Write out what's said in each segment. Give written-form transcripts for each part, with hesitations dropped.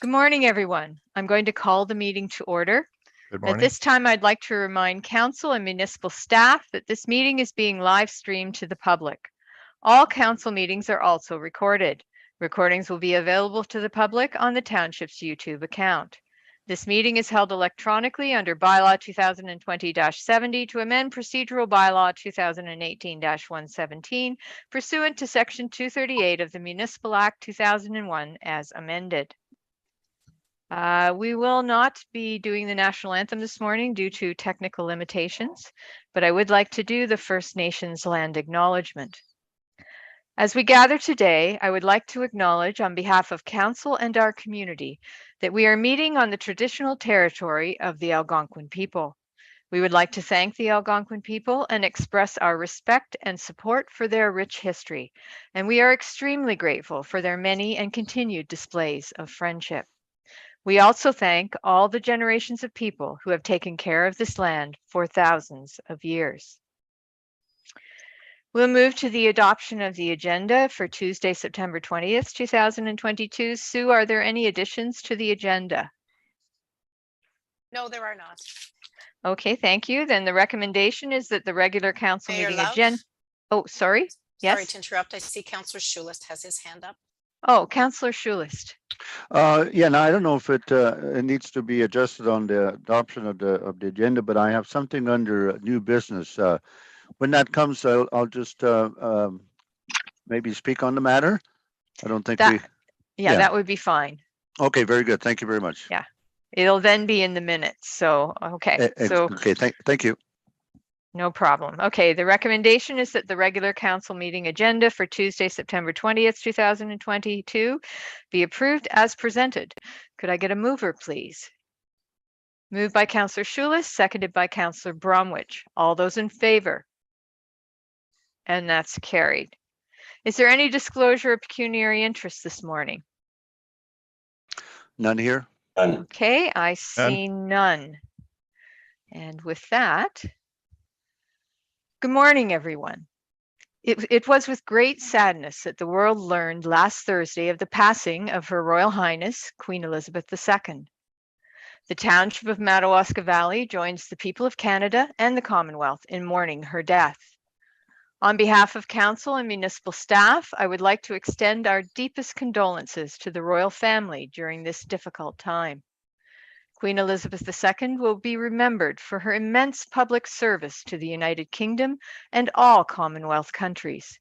Good morning, everyone. I'm going to call the meeting to order. Good At morning. this time, I'd like to remind council and municipal staff that this meeting is being live streamed to the public. All council meetings are also recorded. Recordings will be available to the public on the township's YouTube account. This meeting is held electronically under Bylaw 2020-70 to amend Procedural Bylaw 2018-117 pursuant to Section 238 of the Municipal Act 2001 as amended. We will not be doing the national anthem this morning due to technical limitations, but I would like to do the First Nations land acknowledgement. As we gather today, I would like to acknowledge on behalf of council and our community that we are meeting on the traditional territory of the Algonquin people. We would like to thank the Algonquin people and express our respect and support for their rich history, and we are extremely grateful for their many and continued displays of friendship. We also thank all the generations of people who have taken care of this land for thousands of years. We'll move to the adoption of the agenda for Tuesday, September 20th, 2022. Sue, are there any additions to the agenda? No, there are not. Okay, thank you. Then the recommendation is that the regular council Mayor meeting Love? agenda. Oh, sorry. Sorry Yes. to interrupt. I see Councillor Schulist has his hand up. Oh, Councillor Schulist. Yeah, now I don't know if it needs to be adjusted on the adoption of the agenda, but I have something under new business. When that comes, I'll just maybe speak on the matter. I don't think Yeah, that would be fine. Okay, very good. Thank you very much. Yeah, it'll then be in the minutes. So, okay. Okay, thank you. No problem. Okay, the recommendation is that the regular council meeting agenda for Tuesday, September 20th, 2022 be approved as presented. Could I get a mover, please? Moved by Councillor Schulist, seconded by Councillor Bromwich. All those in favor? And that's carried. Is there any disclosure of pecuniary interest this morning? None here? None. Okay, I see none. And with that, good morning, everyone. It was with great sadness that the world learned last Thursday of the passing of Her Royal Highness, Queen Elizabeth II. The township of Madawaska Valley joins the people of Canada and the Commonwealth in mourning her death. On behalf of council and municipal staff, I would like to extend our deepest condolences to the royal family during this difficult time. Queen Elizabeth II will be remembered for her immense public service to the United Kingdom and all Commonwealth countries.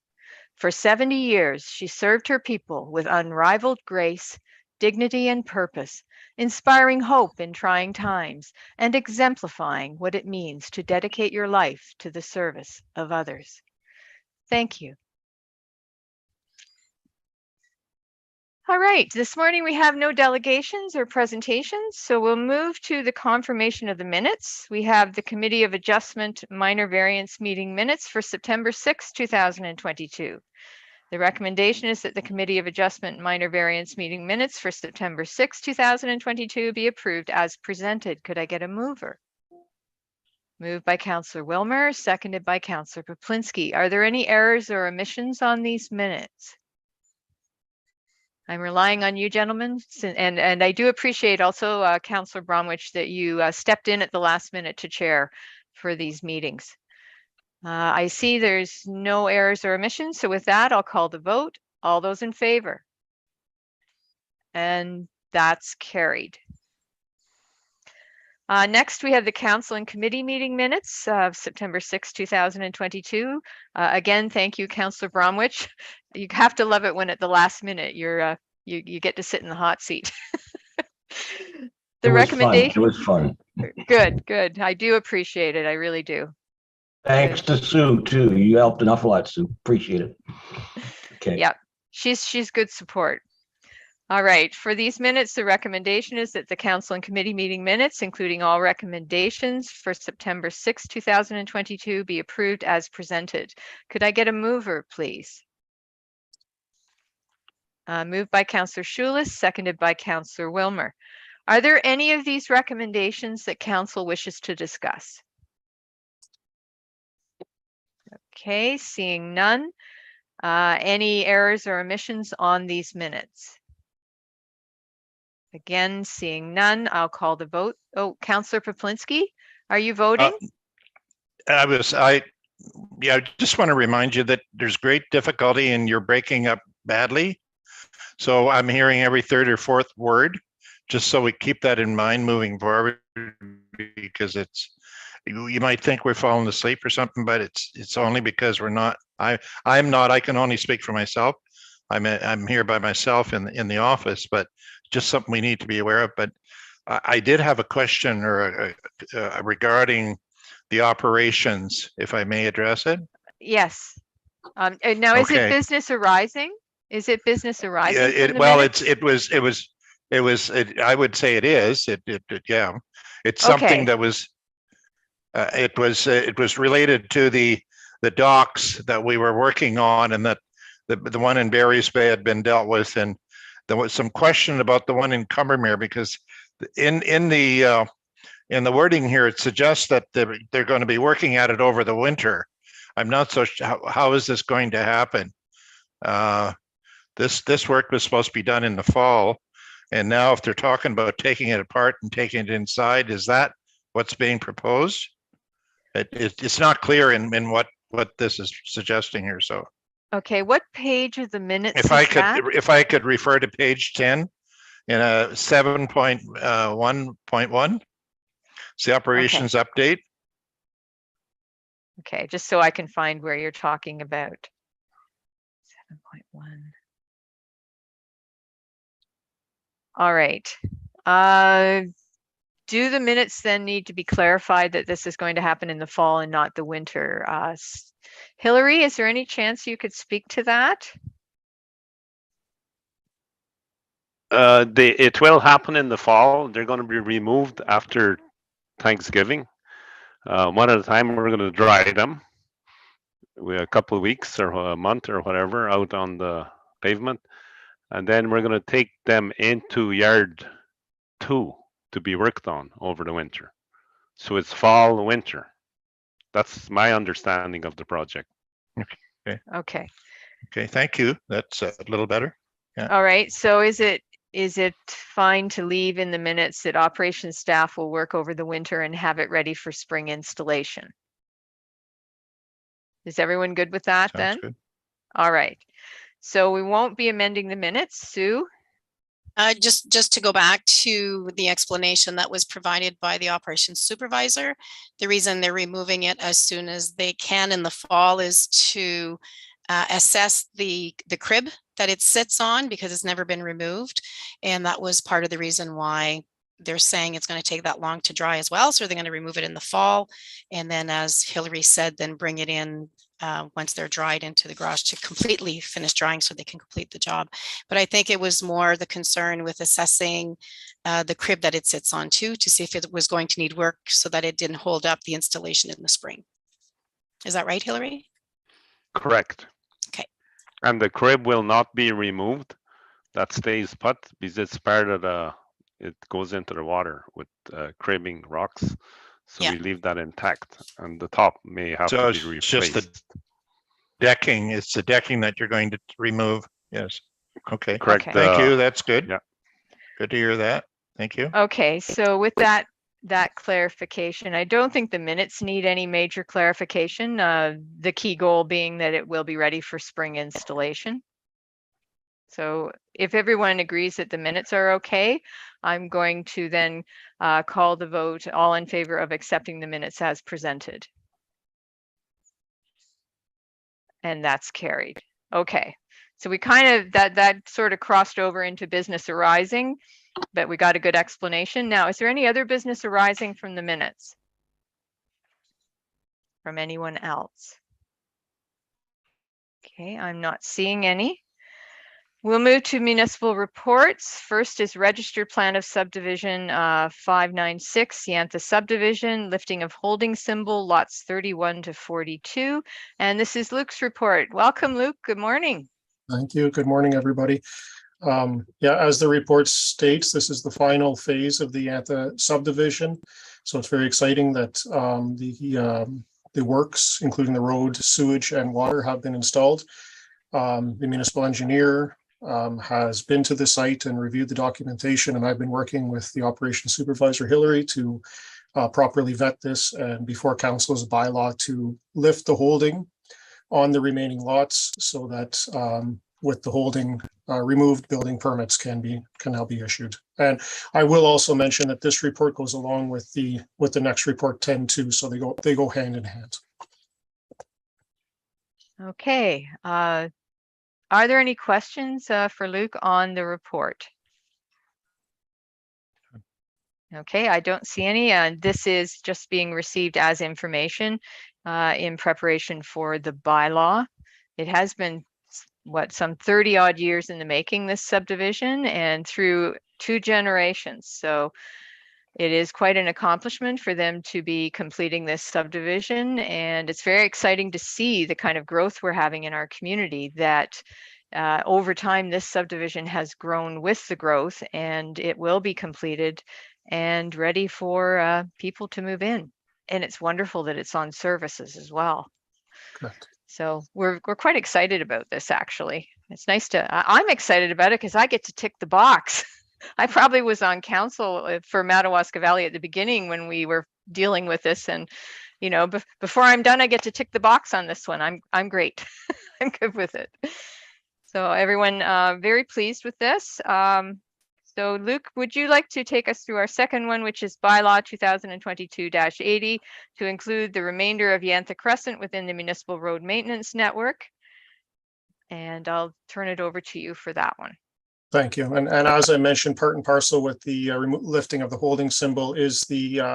For 70 years, she served her people with unrivaled grace, dignity, and purpose, inspiring hope in trying times and exemplifying what it means to dedicate your life to the service of others. Thank you. All right, this morning we have no delegations or presentations, so we'll move to the confirmation of the minutes. We have the Committee of Adjustment Minor Variance meeting minutes for September 6, 2022. The recommendation is that the Committee of Adjustment Minor Variance meeting minutes for September 6, 2022 be approved as presented. Could I get a mover? Moved by Councillor Wilmer, seconded by Councillor Poplinski. Are there any errors or omissions on these minutes? I'm relying on you, gentlemen, and I do appreciate also, Councillor Bromwich, that you stepped in at the last minute to chair for these meetings. I see there's no errors or omissions, so with that, I'll call the vote. All those in favor? And that's carried. Next, we have the council and committee meeting minutes of September 6, 2022. Again, thank you, Councillor Bromwich. You have to love it when at the last minute you get to sit in the hot seat. The recommendation. It was fun. Good. I do appreciate it. I really do. Thanks to Sue too. You helped an awful lot, Sue. Appreciate it. Okay. Yep, she's good support. All right, for these minutes, the recommendation is that the council and committee meeting minutes, including all recommendations for September 6, 2022, be approved as presented. Could I get a mover, please? Moved by Councillor Schulist, seconded by Councillor Wilmer. Are there any of these recommendations that council wishes to discuss? Okay, seeing none. Any errors or omissions on these minutes? Again, seeing none, I'll call the vote. Oh, Councillor Poplinski, are you voting? I just want to remind you that there's great difficulty and you're breaking up badly. So I'm hearing every third or fourth word, just so we keep that in mind moving forward, because you might think we're falling asleep or something, but it's only because we're not. I'm not. I can only speak for myself. I'm here by myself in the office, but just something we need to be aware of. But I did have a question regarding the operations, if I may address it. Yes. Now, is it Okay. business arising? Is it business arising? Yeah, from the well, minutes? I would say it is. Yeah, it's Okay. something that was. It was related to the docks that we were working on, and that the one in Barry's Bay had been dealt with, and there was some question about the one in Combermere, because in the wording here, it suggests that they're going to be working at it over the winter. I'm not so sure how is this going to happen. This work was supposed to be done in the fall, and now if they're talking about taking it apart and taking it inside, is that what's being proposed? It's not clear in what this is suggesting here. So Okay, what page of the minutes if is I could that? if I could refer to page 10 in a 7.1.1, it's the operations update. Okay, just so I can find where you're talking about. 7.1. All right. Do the minutes then need to be clarified that this is going to happen in the fall and not the winter? Hillary, is there any chance you could speak to that? It will happen in the fall. They're going to be removed after Thanksgiving. One at a time, we're going to dry them. A couple of weeks or a month or whatever out on the pavement. And then we're going to take them into yard 2 to be worked on over the winter. So it's fall, winter. That's my understanding of the project. Okay. Okay, thank you. That's a little better. All right. So is it fine to leave in the minutes that operations staff will work over the winter and have it ready for spring installation? Is everyone good with that then? Sounds good. All right. So we won't be amending the minutes. Sue? Just to go back to the explanation that was provided by the operations supervisor, the reason they're removing it as soon as they can in the fall is to assess the crib that it sits on, because it's never been removed. And that was part of the reason why they're saying it's going to take that long to dry as well. So they're going to remove it in the fall. And then, as Hillary said, then bring it in once they're dried into the garage to completely finish drying so they can complete the job. But I think it was more the concern with assessing the crib that it sits on to see if it was going to need work so that it didn't hold up the installation in the spring. Is that right, Hillary? Correct. Okay. And the crib will not be removed. That stays put because it's part of it goes into the water with cribbing rocks. So Yeah. we leave that intact, and the top may have So to be it's replaced. just the decking. It's the decking that you're going to remove. Yes. Okay. Correct. Okay. Thank you. That's good. yeah. Good to hear that. Thank you. Okay, so with that clarification, I don't think the minutes need any major clarification. The key goal being that it will be ready for spring installation. So if everyone agrees that the minutes are okay, I'm going to then call the vote. All in favor of accepting the minutes as presented. And that's carried. Okay, so we kind of, that sort of crossed over into business arising, but we got a good explanation. Now, is there any other business arising from the minutes? From anyone else? Okay, I'm not seeing any. We'll move to municipal reports. First is registered plan of subdivision 596, Yantha subdivision, lifting of holding symbol, lots 31 to 42. And this is Luke's report. Welcome, Luke. Good morning. Thank you. Good morning, everybody. Yeah, as the report states, this is the final phase of the Yantha subdivision. So it's very exciting that the works, including the road, sewage, and water, have been installed. The municipal engineer has been to the site and reviewed the documentation, and I've been working with the operations supervisor, Hillary, to properly vet this and before council's bylaw to lift the holding on the remaining lots so that with the holding removed, building permits can now be issued. And I will also mention that this report goes along with the next report 10-2, so they go hand in hand. Okay. Are there any questions for Luke on the report? Okay, I don't see any. This is just being received as information in preparation for the bylaw. It has been, what, some 30 odd years in the making, this subdivision, and through 2 generations. So it is quite an accomplishment for them to be completing this subdivision. And it's very exciting to see the kind of growth we're having in our community, that over time, this subdivision has grown with the growth, and it will be completed and ready for people to move in. And it's wonderful that it's on services as well. Correct. So we're quite excited about this, actually. It's nice I'm excited about it because I get to tick the box. I probably was on council for Madawaska Valley at the beginning when we were dealing with this, and before I'm done, I get to tick the box on this one. I'm great. I'm good with it. So everyone, very pleased with this. So Luke, would you like to take us through our second one, which is bylaw 2022-80, to include the remainder of Yantha Crescent within the municipal road maintenance network? And I'll turn it over to you for that one. Thank you. And as I mentioned, part and parcel with the lifting of the holding symbol is the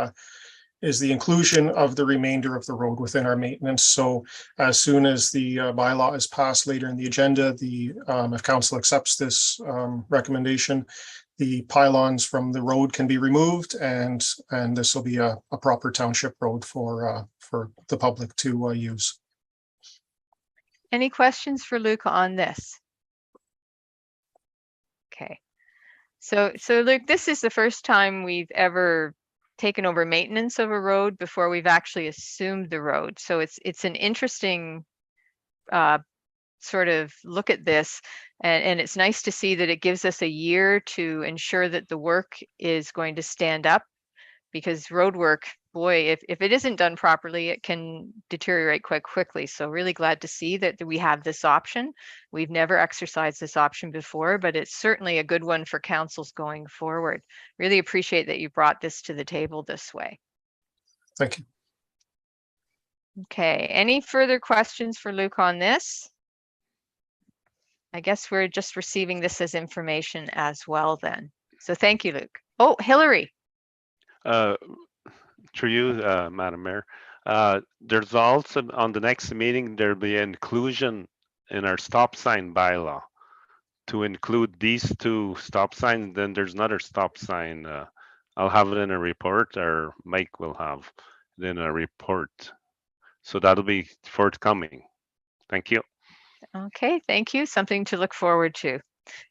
inclusion of the remainder of the road within our maintenance. So as soon as the bylaw is passed later in the agenda, if council accepts this recommendation, the pylons from the road can be removed, and this will be a proper township road for the public to use. Any questions for Luke on this? Okay. So Luke, this is the first time we've ever taken over maintenance of a road before we've actually assumed the road. So it's an interesting sort of look at this, and it's nice to see that it gives us a year to ensure that the work is going to stand up, because road work, boy, if it isn't done properly, it can deteriorate quite quickly. So really glad to see that we have this option. We've never exercised this option before, but it's certainly a good one for councils going forward. Really appreciate that you brought this to the table this way. Thank you. Okay, any further questions for Luke on this? I guess we're just receiving this as information as well then. So thank you, Luke. Oh, Hillary. Through you, Madam Mayor. There's also on the next meeting, there'll be inclusion in our stop sign bylaw to include these 2 stop signs. Then there's another stop sign. I'll have it in a report, or Mike will have it in a report. So that'll be forthcoming. Thank you. Okay, thank you. Something to look forward to.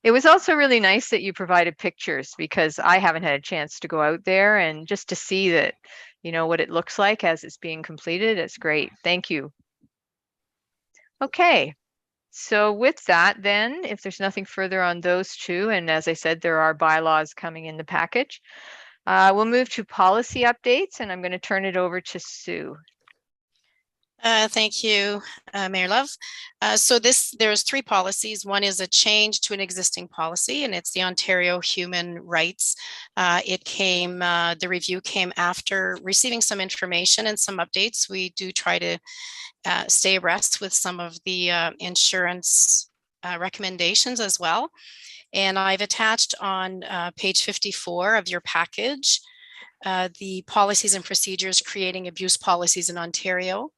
It was also really nice that you provided pictures, because I haven't had a chance to go out there, and just to see that, what it looks like as it's being completed. It's great. Thank you. Okay. So with that, then, if there's nothing further on those 2, and as I said, there are bylaws coming in the package, we'll move to policy updates, and I'm going to turn it over to Sue. Thank you, Mayor Love. So there's 3 policies. One is a change to an existing policy, and it's the Ontario Human Rights. The review came after receiving some information and some updates. We do try to stay abreast with some of the insurance recommendations as well. And I've attached on page 54 of your package the policies and procedures creating abuse policies in Ontario.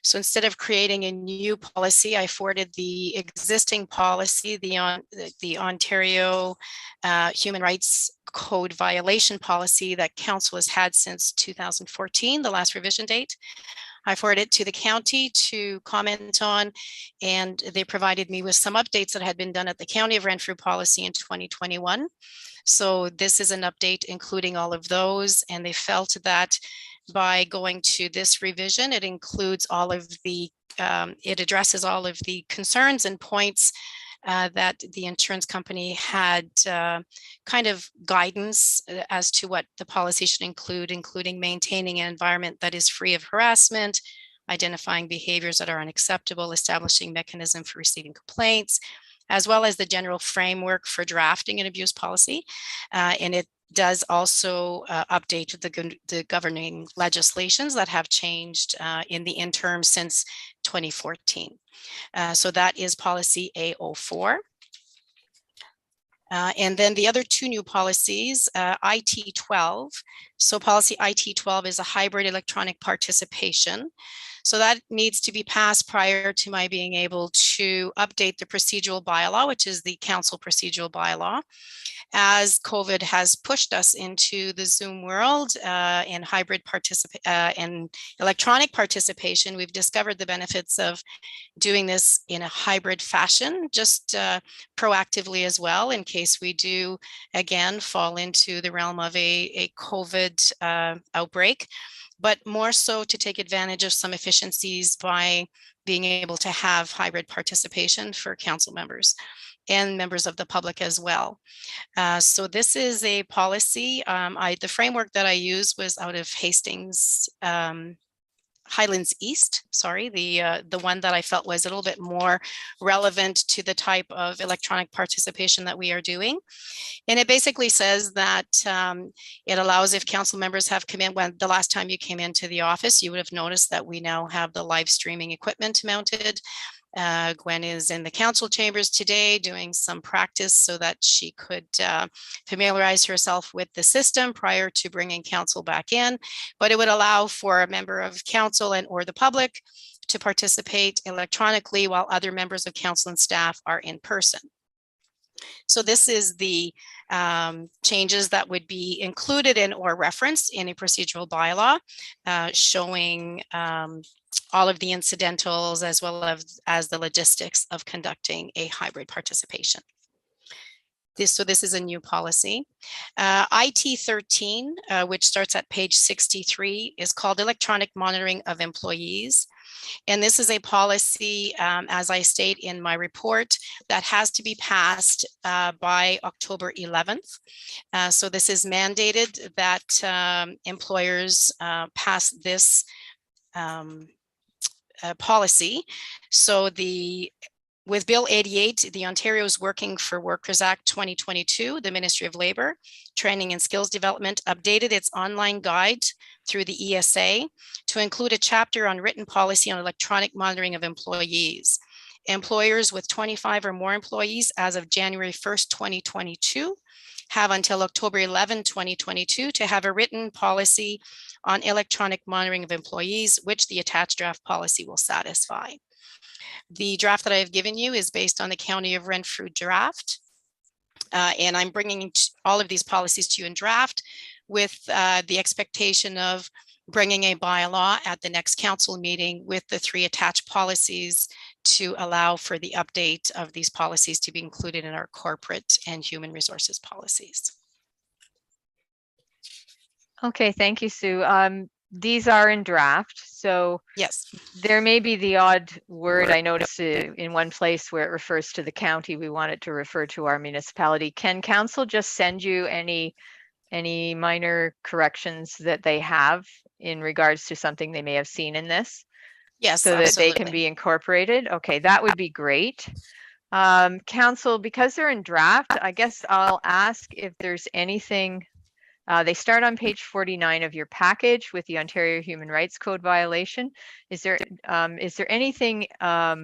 So instead of creating a new policy, I forwarded the existing policy, the Ontario Human Rights Code violation policy that council has had since 2014, the last revision date. I forwarded it to the county to comment on, and they provided me with some updates that had been done at the County of Renfrew policy in 2021. So this is an update including all of those, and they felt that by going to this revision, it includes all of the, it addresses all of the concerns and points that the insurance company had kind of guidance as to what the policy should include, including maintaining an environment that is free of harassment, identifying behaviors that are unacceptable, establishing mechanism for receiving complaints, as well as the general framework for drafting an abuse policy. And it does also update the governing legislations that have changed in the interim since 2014. So that is policy A04. And then the other two new policies, IT12. So policy IT12 is a hybrid electronic participation. So that needs to be passed prior to my being able to update the procedural bylaw, which is the council procedural bylaw. As COVID has pushed us into the Zoom world and hybrid and electronic participation, we've discovered the benefits of doing this in a hybrid fashion, just proactively as well, in case we do again fall into the realm of a COVID outbreak, but more so to take advantage of some efficiencies by being able to have hybrid participation for council members and members of the public as well. So this is a policy. The framework that I used was out of Hastings, Highlands East, sorry, the one that I felt was a little bit more relevant to the type of electronic participation that we are doing. And it basically says that it allows, if council members have come in, when the last time you came into the office, you would have noticed that we now have the live streaming equipment mounted. Gwen is in the council chambers today doing some practice so that she could familiarize herself with the system prior to bringing council back in, but it would allow for a member of council and or the public to participate electronically while other members of council and staff are in person. So this is the changes that would be included in or referenced in a procedural bylaw showing all of the incidentals as well as the logistics of conducting a hybrid participation. So this is a new policy. IT 13, which starts at page 63, is called Electronic Monitoring of Employees. And this is a policy, as I state in my report, that has to be passed by October 11th. So this is mandated that employers pass this policy. So with Bill 88, the Ontario's Working for Workers Act 2022, the Ministry of Labour, Training and Skills Development updated its online guide through the ESA to include a chapter on written policy on electronic monitoring of employees. Employers with 25 or more employees as of January 1st, 2022 have until October 11, 2022 to have a written policy on electronic monitoring of employees, which the attached draft policy will satisfy. The draft that I have given you is based on the County of Renfrew draft. And I'm bringing all of these policies to you in draft with the expectation of bringing a bylaw at the next council meeting with the 3 attached policies to allow for the update of these policies to be included in our corporate and human resources policies. Okay, thank you, Sue. These are in draft, so yes, there may be the odd word I noticed in one place where it refers to the county. We want it to refer to our municipality. Can council just send you any minor corrections that they have in regards to something they may have seen in this? Yes, so absolutely. that they can be incorporated. Okay, that would be great. Council, because they're in draft, I guess I'll ask if there's anything. They start on page 49 of your package with the Ontario Human Rights Code violation. Is there anything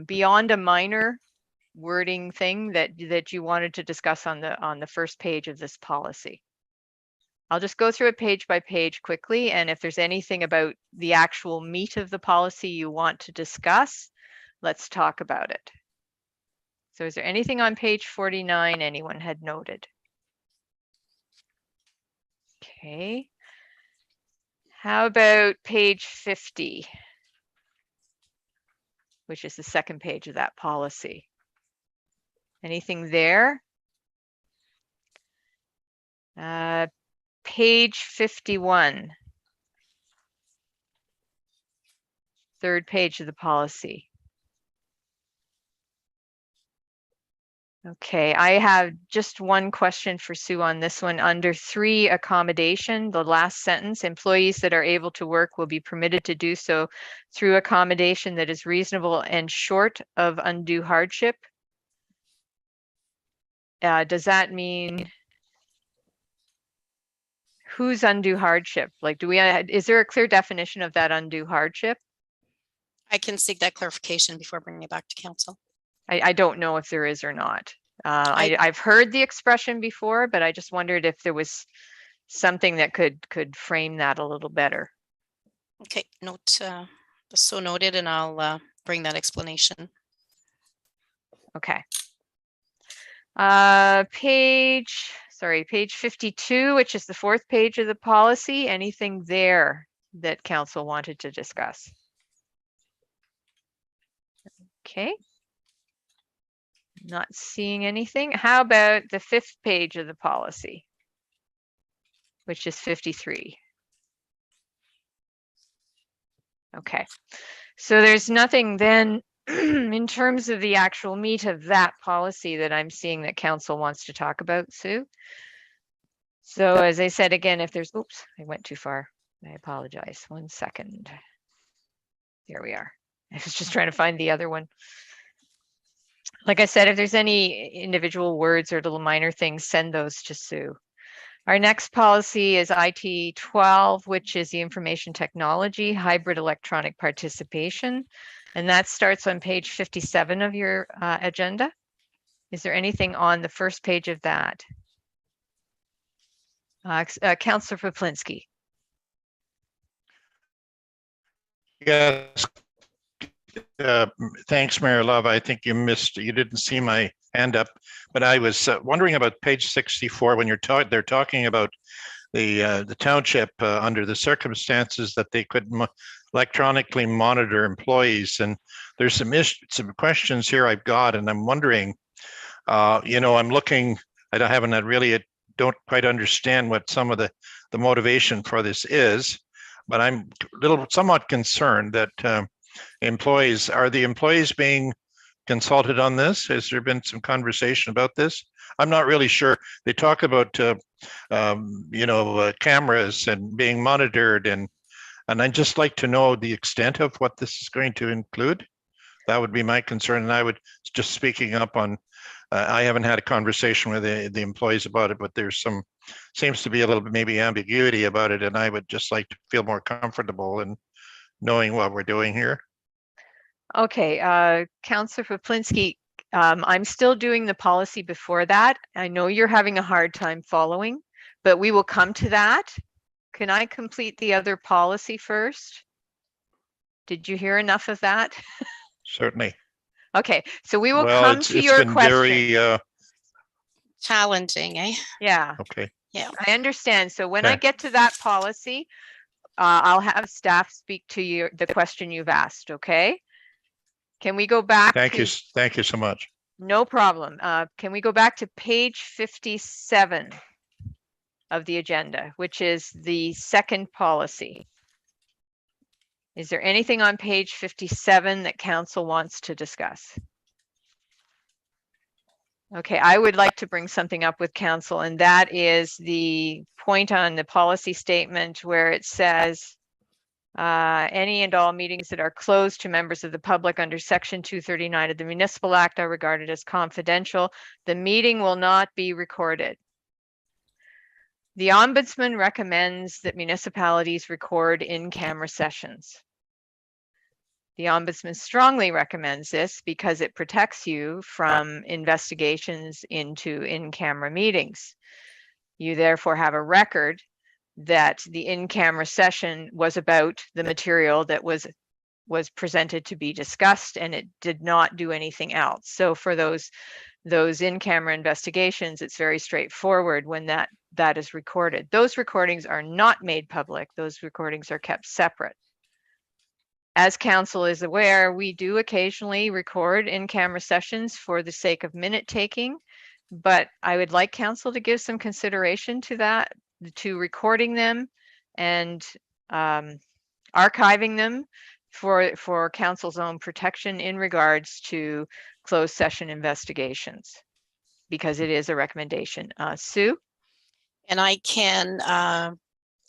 beyond a minor wording thing that you wanted to discuss on the first page of this policy? I'll just go through it page by page quickly, and if there's anything about the actual meat of the policy you want to discuss, let's talk about it. So is there anything on page 49 anyone had noted? Okay. How about page 50, which is the second page of that policy? Anything there? Page 51, third page of the policy. Okay, I have just one question for Sue on this one. Under 3, accommodation, the last sentence, employees that are able to work will be permitted to do so through accommodation that is reasonable and short of undue hardship. Does that mean who's undue hardship? Like, is there a clear definition of that undue hardship? I can seek that clarification before bringing it back to council. I don't know if there is or not. I- I've heard the expression before, but I just wondered if there was something that could frame that a little better. Okay, note, so noted, and I'll bring that explanation. Okay. Page 52, which is the 4th page of the policy. Anything there that council wanted to discuss? Okay. Not seeing anything. How about the 5th page of the policy, which is 53? Okay. So there's nothing then in terms of the actual meat of that policy that I'm seeing that council wants to talk about, Sue. So as I said, again, if there's, oops, I went too far. I apologize. 1 second. There we are. I was just trying to find the other one. Like I said, if there's any individual words or little minor things, send those to Sue. Our next policy is IT 12, which is the information technology, hybrid electronic participation. And that starts on page 57 of your agenda. Is there anything on the first page of that? Councillor Poplinski. Yes. Thanks, Mayor Love. I think you didn't see my hand up, but I was wondering about page 64 when they're talking about the township under the circumstances that they could electronically monitor employees. And there's some questions here I've got, and I'm wondering, I'm looking, I don't quite understand what some of the motivation for this is, but I'm somewhat concerned that are the employees being consulted on this? Has there been some conversation about this? I'm not really sure. They talk about, cameras and being monitored, and I'd just like to know the extent of what this is going to include. That would be my concern. And I would just speaking up on, I haven't had a conversation with the employees about it, but seems to be a little bit maybe ambiguity about it. And I would just like to feel more comfortable in knowing what we're doing here. Okay, Councillor Poplinski, I'm still doing the policy before that. I know you're having a hard time following, but we will come to that. Can I complete the other policy first? Did you hear enough of that? Certainly. Okay, so we will come to your question. Very, Challenging, eh? Yeah. okay. Yeah. I understand. So when I Okay. get to that policy, I'll have staff speak to the question you've asked, okay? Can we go back? Thank you so much. No problem. Can we go back to page 57 of the agenda, which is the second policy? Is there anything on page 57 that council wants to discuss? Okay, I would like to bring something up with council, and that is the point on the policy statement where it says any and all meetings that are closed to members of the public under section 239 of the Municipal Act are regarded as confidential. The meeting will not be recorded. The Ombudsman recommends that municipalities record in-camera sessions. The Ombudsman strongly recommends this because it protects you from investigations into in-camera meetings. You therefore have a record that the in-camera session was about the material that was presented to be discussed, and it did not do anything else. So for those in-camera investigations, it's very straightforward when that is recorded. Those recordings are not made public. Those recordings are kept separate. As council is aware, we do occasionally record in-camera sessions for the sake of minute taking, but I would like council to give some consideration to that, to recording them and archiving them for council's own protection in regards to closed session investigations. because it is a recommendation. Sue? And I can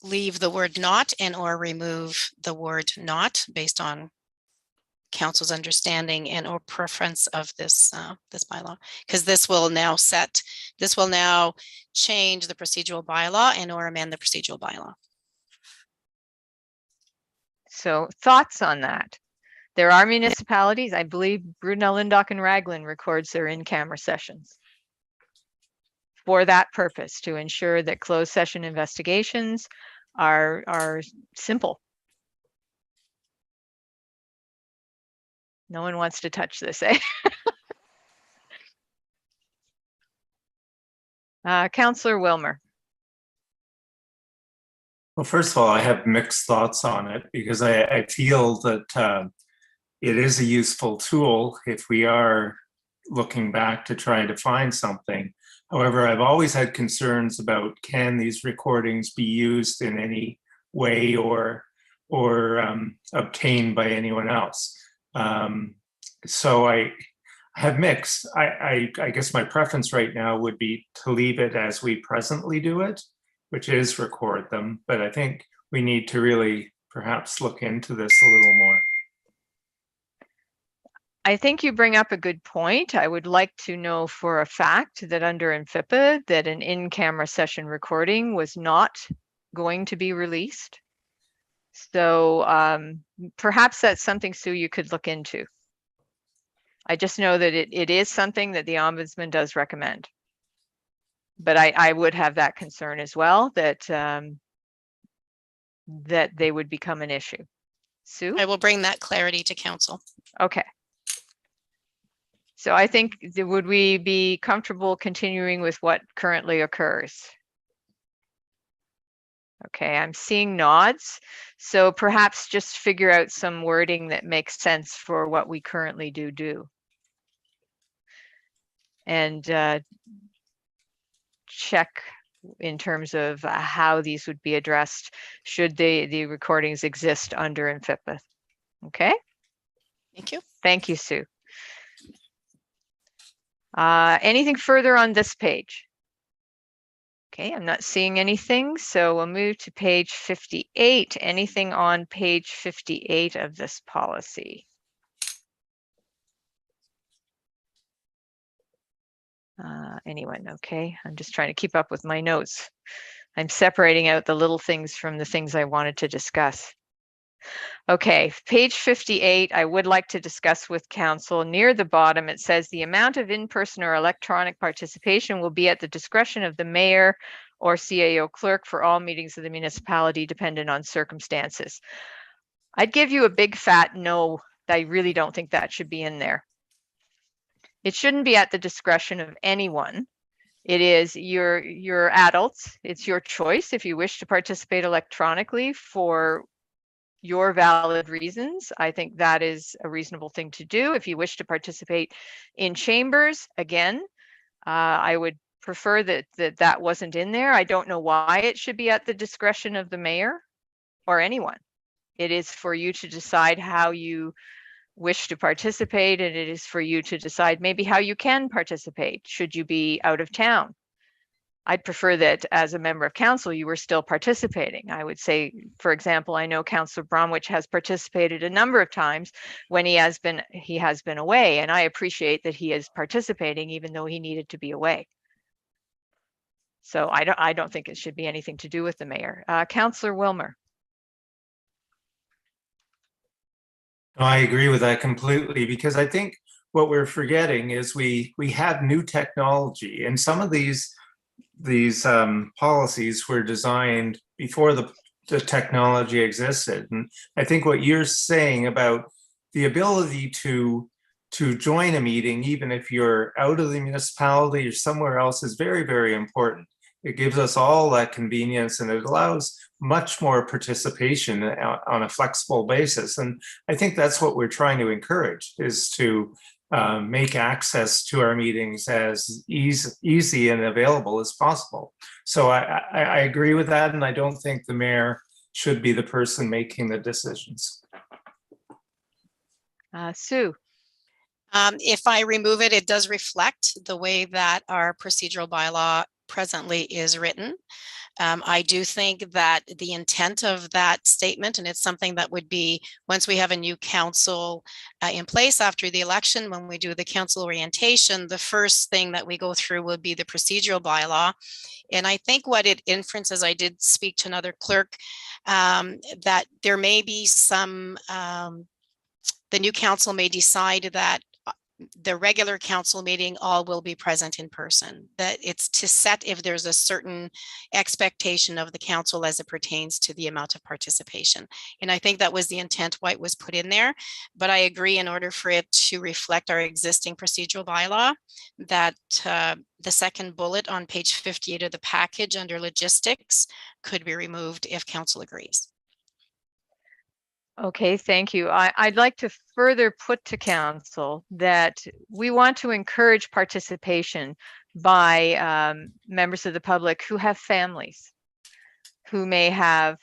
leave the word not and or remove the word not based on council's understanding and or preference of this this bylaw, because this will now change the procedural bylaw and or amend the procedural bylaw. So thoughts on that? There are municipalities, I believe Brunel, Lindock and Raglan records their in-camera sessions for that purpose, to ensure that closed session investigations are simple. No one wants to touch this, eh? Councillor Wilmer. Well, first of all, I have mixed thoughts on it because I feel that it is a useful tool if we are looking back to try to find something. However, I've always had concerns about, can these recordings be used in any way or obtained by anyone else? So I have mixed. I guess my preference right now would be to leave it as we presently do it, which is record them. But I think we need to really perhaps look into this a little more. I think you bring up a good point. I would like to know for a fact that under NFIPA that an in-camera session recording was not going to be released. So perhaps that's something, Sue, you could look into. I just know that it is something that the Ombudsman does recommend. But I would have that concern as well, that that they would become an issue. Sue? I will bring that clarity to council. Okay. So I think, would we be comfortable continuing with what currently occurs? Okay, I'm seeing nods. So perhaps just figure out some wording that makes sense for what we currently do. And check in terms of how these would be addressed should the recordings exist under NFIPA. Okay? Thank you. Thank you, Sue. Anything further on this page? Okay, I'm not seeing anything, so we'll move to page 58. Anything on page 58 of this policy? Anyone? Okay, I'm just trying to keep up with my notes. I'm separating out the little things from the things I wanted to discuss. Okay, page 58, I would like to discuss with council. Near the bottom, it says the amount of in-person or electronic participation will be at the discretion of the mayor or CAO clerk for all meetings of the municipality, dependent on circumstances. I'd give you a big fat no. I really don't think that should be in there. It shouldn't be at the discretion of anyone. It is your adults. It's your choice if you wish to participate electronically for your valid reasons. I think that is a reasonable thing to do. If you wish to participate in chambers, again, I would prefer that wasn't in there. I don't know why it should be at the discretion of the mayor or anyone. It is for you to decide how you wish to participate, and it is for you to decide maybe how you can participate should you be out of town. I'd prefer that as a member of council, you were still participating. I would say, for example, I know Councillor Bromwich has participated a number of times when he has been away, and I appreciate that he is participating even though he needed to be away. So I don't think it should be anything to do with the mayor. Councillor Wilmer. I agree with that completely, because I think what we're forgetting is we have new technology, and some of these policies were designed before the technology existed. And I think what you're saying about the ability to join a meeting, even if you're out of the municipality or somewhere else, is very, very important. It gives us all that convenience, and it allows much more participation on a flexible basis. And I think that's what we're trying to encourage, is to make access to our meetings as easy and available as possible. So I agree with that, and I don't think the mayor should be the person making the decisions. Sue. If I remove it, it does reflect the way that our procedural bylaw presently is written. I do think that the intent of that statement, and it's something that would be once we have a new council in place after the election, when we do the council orientation, the first thing that we go through will be the procedural bylaw. And I think what it inferences, I did speak to another clerk, that there may be some, the new council may decide that the regular council meeting, all will be present in person, that it's to set if there's a certain expectation of the council as it pertains to the amount of participation. And I think that was the intent why it was put in there. But I agree, in order for it to reflect our existing procedural bylaw, that the second bullet on page 58 of the package under logistics could be removed if council agrees. Okay, thank you. I'd like to further put to council that we want to encourage participation by members of the public who have families, who may have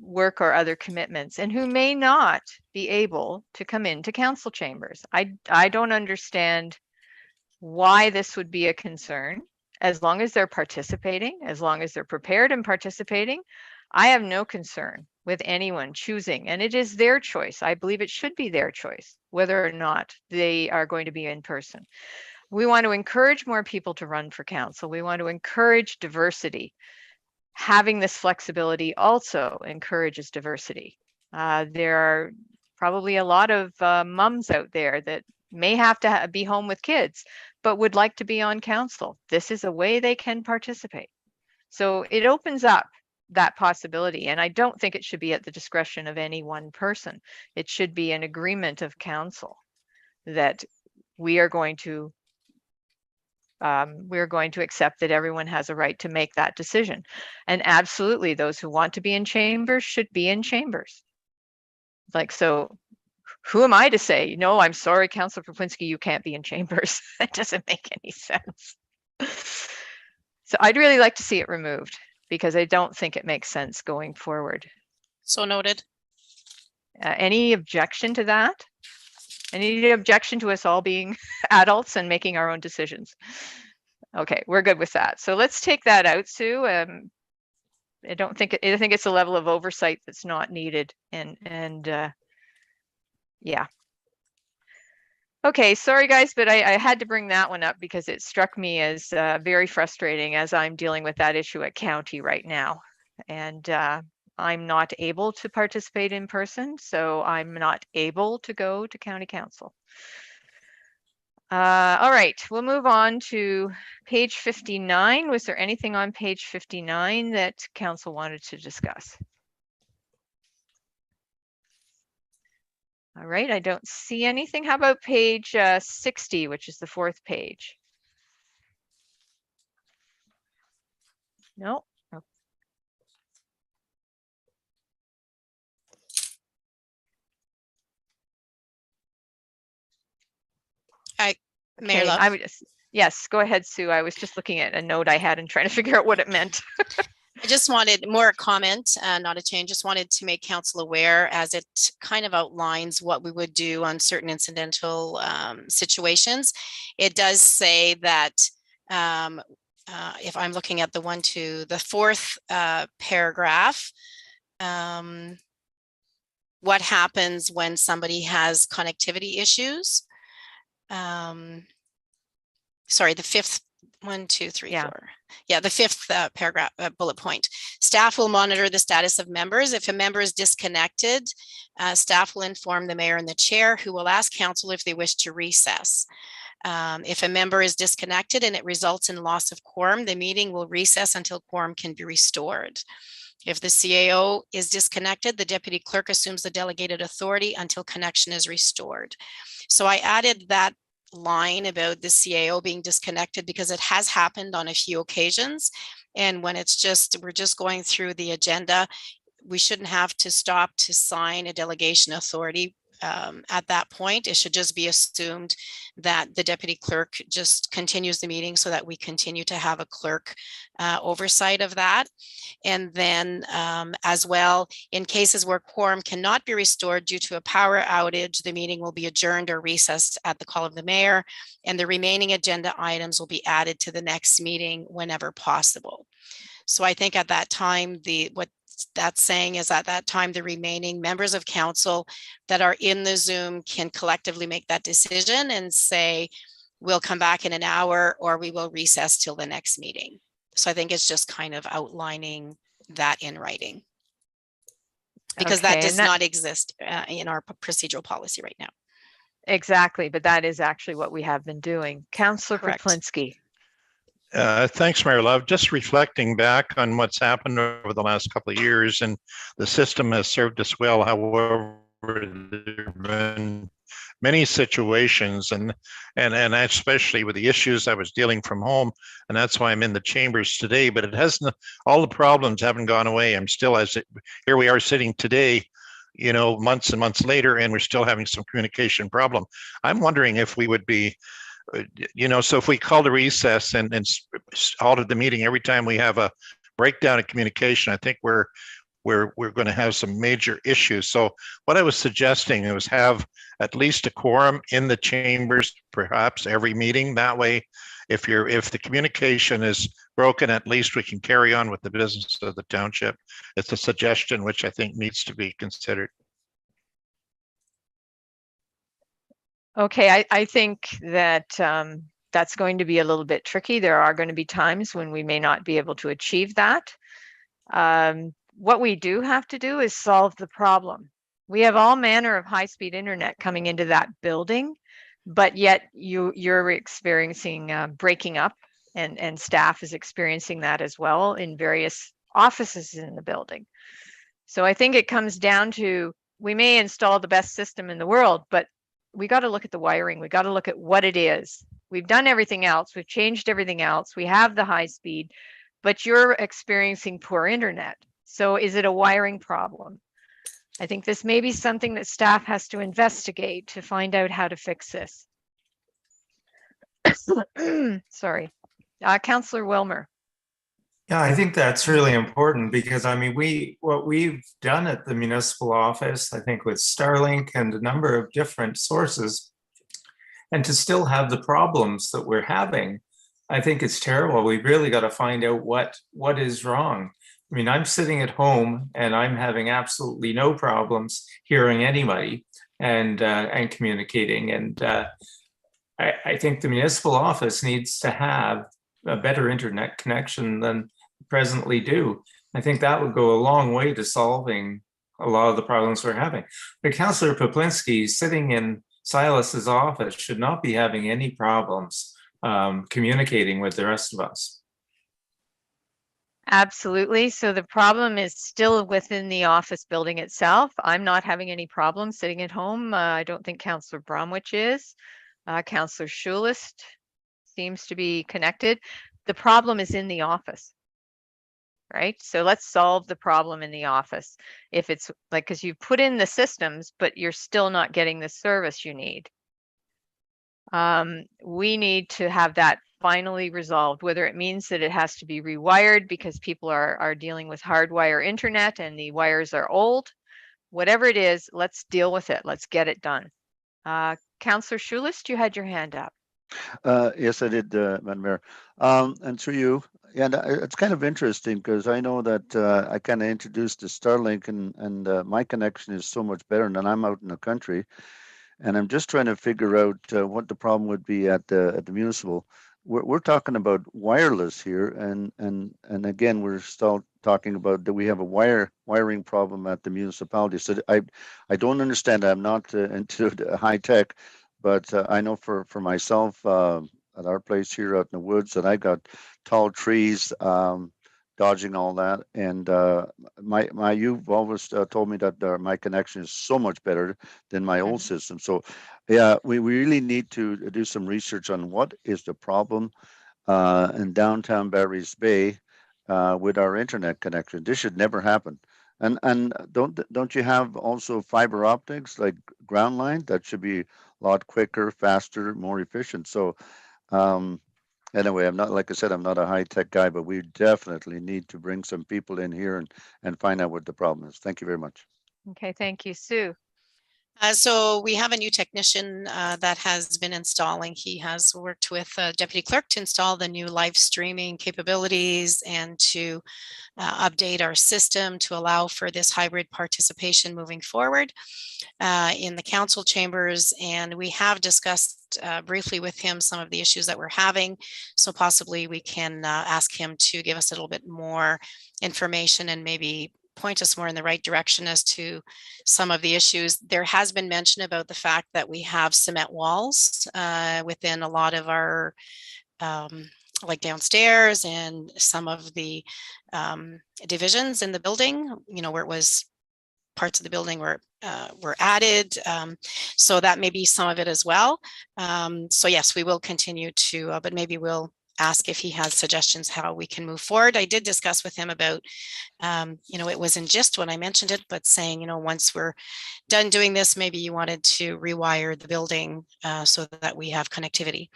work or other commitments, and who may not be able to come into council chambers. I don't understand why this would be a concern. As long as they're participating, as long as they're prepared and participating, I have no concern with anyone choosing, and it is their choice. I believe it should be their choice whether or not they are going to be in person. We want to encourage more people to run for council. We want to encourage diversity. Having this flexibility also encourages diversity. There are probably a lot of mums out there that may have to be home with kids, but would like to be on council. This is a way they can participate. So it opens up that possibility. And I don't think it should be at the discretion of any one person. It should be an agreement of council that we are going to accept that everyone has a right to make that decision. And absolutely, those who want to be in chambers should be in chambers. Like, so who am I to say, no, I'm sorry, Councillor Poplinski, you can't be in chambers? That doesn't make any sense. So I'd really like to see it removed, because I don't think it makes sense going forward. So noted. Any objection to that? Any objection to us all being adults and making our own decisions? Okay, we're good with that. So let's take that out, Sue. I think it's a level of oversight that's not needed, and yeah. Okay, sorry guys, but I had to bring that one up because it struck me as very frustrating, as I'm dealing with that issue at county right now. And I'm not able to participate in person, so I'm not able to go to county council. All right, we'll move on to page 59. Was there anything on page 59 that council wanted to discuss? All right, I don't see anything. How about page 60, which is the fourth page? No. Oh. Mayor Love. I would just, yes, go ahead, Sue. I was just looking at a note I had and trying to figure out what it meant. I just wanted more a comment, not a change. Just wanted to make council aware, as it kind of outlines what we would do on certain incidental situations. It does say that if I'm looking at the fourth paragraph, what happens when somebody has connectivity issues? Sorry, the fifth, 1, 2, 3, 4. Yeah, the fifth paragraph, bullet point. Staff will monitor the status of members. If a member is disconnected, staff will inform the mayor and the chair, who will ask council if they wish to recess. If a member is disconnected and it results in loss of quorum, the meeting will recess until quorum can be restored. If the CAO is disconnected, the deputy clerk assumes the delegated authority until connection is restored. So I added that line about the CAO being disconnected because it has happened on a few occasions. And when we're just going through the agenda, we shouldn't have to stop to sign a delegation authority at that point. It should just be assumed that the deputy clerk just continues the meeting so that we continue to have a clerk oversight of that. And then as well, in cases where quorum cannot be restored due to a power outage, the meeting will be adjourned or recessed at the call of the mayor, and the remaining agenda items will be added to the next meeting whenever possible. So I think at that time, what that's saying is at that time, the remaining members of council that are in the Zoom can collectively make that decision and say, we'll come back in an hour or we will recess till the next meeting. So I think it's just kind of outlining that in writing, because that Okay, does and not exist in our procedural policy right now. exactly, but that is actually what we have been doing. Councillor Correct. Poplinsky. Thanks, Mayor Love. Just reflecting back on what's happened over the last couple of years, and the system has served us well. However, there have been many situations, and especially with the issues I was dealing from home, and that's why I'm in the chambers today. But it hasn't. All the problems haven't gone away. I'm still here we are sitting today, months and months later, and we're still having some communication problem. I'm wondering if we would be. So if we called a recess and halted the meeting every time we have a breakdown in communication, I think we're going to have some major issues. So what I was suggesting was have at least a quorum in the chambers, perhaps every meeting. That way, if the communication is broken, at least we can carry on with the business of the township. It's a suggestion which I think needs to be considered. Okay, I think that that's going to be a little bit tricky. There are going to be times when we may not be able to achieve that. What we do have to do is solve the problem. We have all manner of high-speed internet coming into that building, but yet you're experiencing breaking up, and staff is experiencing that as well in various offices in the building. So I think it comes down to, we may install the best system in the world, but we got to look at the wiring. We got to look at what it is. We've done everything else. We've changed everything else. We have the high speed, but you're experiencing poor internet. So is it a wiring problem? I think this may be something that staff has to investigate to find out how to fix this. Sorry. Councillor Wilmer. Yeah, I think that's really important because what we've done at the municipal office, I think with Starlink and a number of different sources, and to still have the problems that we're having, I think it's terrible. We've really got to find out what is wrong. I'm sitting at home and I'm having absolutely no problems hearing anybody and communicating. And I think the municipal office needs to have a better internet connection than presently do. I think that would go a long way to solving a lot of the problems we're having. But Councillor Poplinsky sitting in Silas's office should not be having any problems communicating with the rest of us. Absolutely. So the problem is still within the office building itself. I'm not having any problems sitting at home. I don't think Councillor Bromwich is. Councillor Schulist seems to be connected. The problem is in the office, right? So let's solve the problem in the office. If it's like, because you put in the systems, but you're still not getting the service you need. We need to have that finally resolved, whether it means that it has to be rewired because people are dealing with hardwire internet and the wires are old. Whatever it is, let's deal with it. Let's get it done. Councillor Schulist, you had your hand up. Yes, I did, Madam Mayor. And through you, and it's kind of interesting because I know that I kind of introduced the Starlink and my connection is so much better than I'm out in the country. And I'm just trying to figure out what the problem would be at the municipal. We're talking about wireless here, and again, we're still talking about that we have a wiring problem at the municipality. So I don't understand. I'm not into the high tech, but I know for myself at our place here out in the woods that I got tall trees dodging all that, and you've always told me that my connection is so much better than my old system. So yeah, we really need to do some research on what is the problem in downtown Barry's Bay with our internet connection. This should never happen. And don't you have also fiber optics like ground line? That should be a lot quicker, faster, more efficient. So anyway, I'm not, like I said, I'm not a high tech guy, but we definitely need to bring some people in here and find out what the problem is. Thank you very much. Okay, thank you, Sue. So we have a new technician that has been installing. He has worked with Deputy Clerk to install the new live streaming capabilities and to update our system to allow for this hybrid participation moving forward in the council chambers. And we have discussed briefly with him some of the issues that we're having. So possibly we can ask him to give us a little bit more information and maybe point us more in the right direction as to some of the issues. There has been mention about the fact that we have cement walls within a lot of our like downstairs and some of the divisions in the building, you know, where it was parts of the building were added. So that may be some of it as well. So yes, we will continue to, but maybe we'll ask if he has suggestions how we can move forward. I did discuss with him about, you know, it was in gist when I mentioned it, but saying, you know, once we're done doing this, maybe you wanted to rewire the building so that we have connectivity.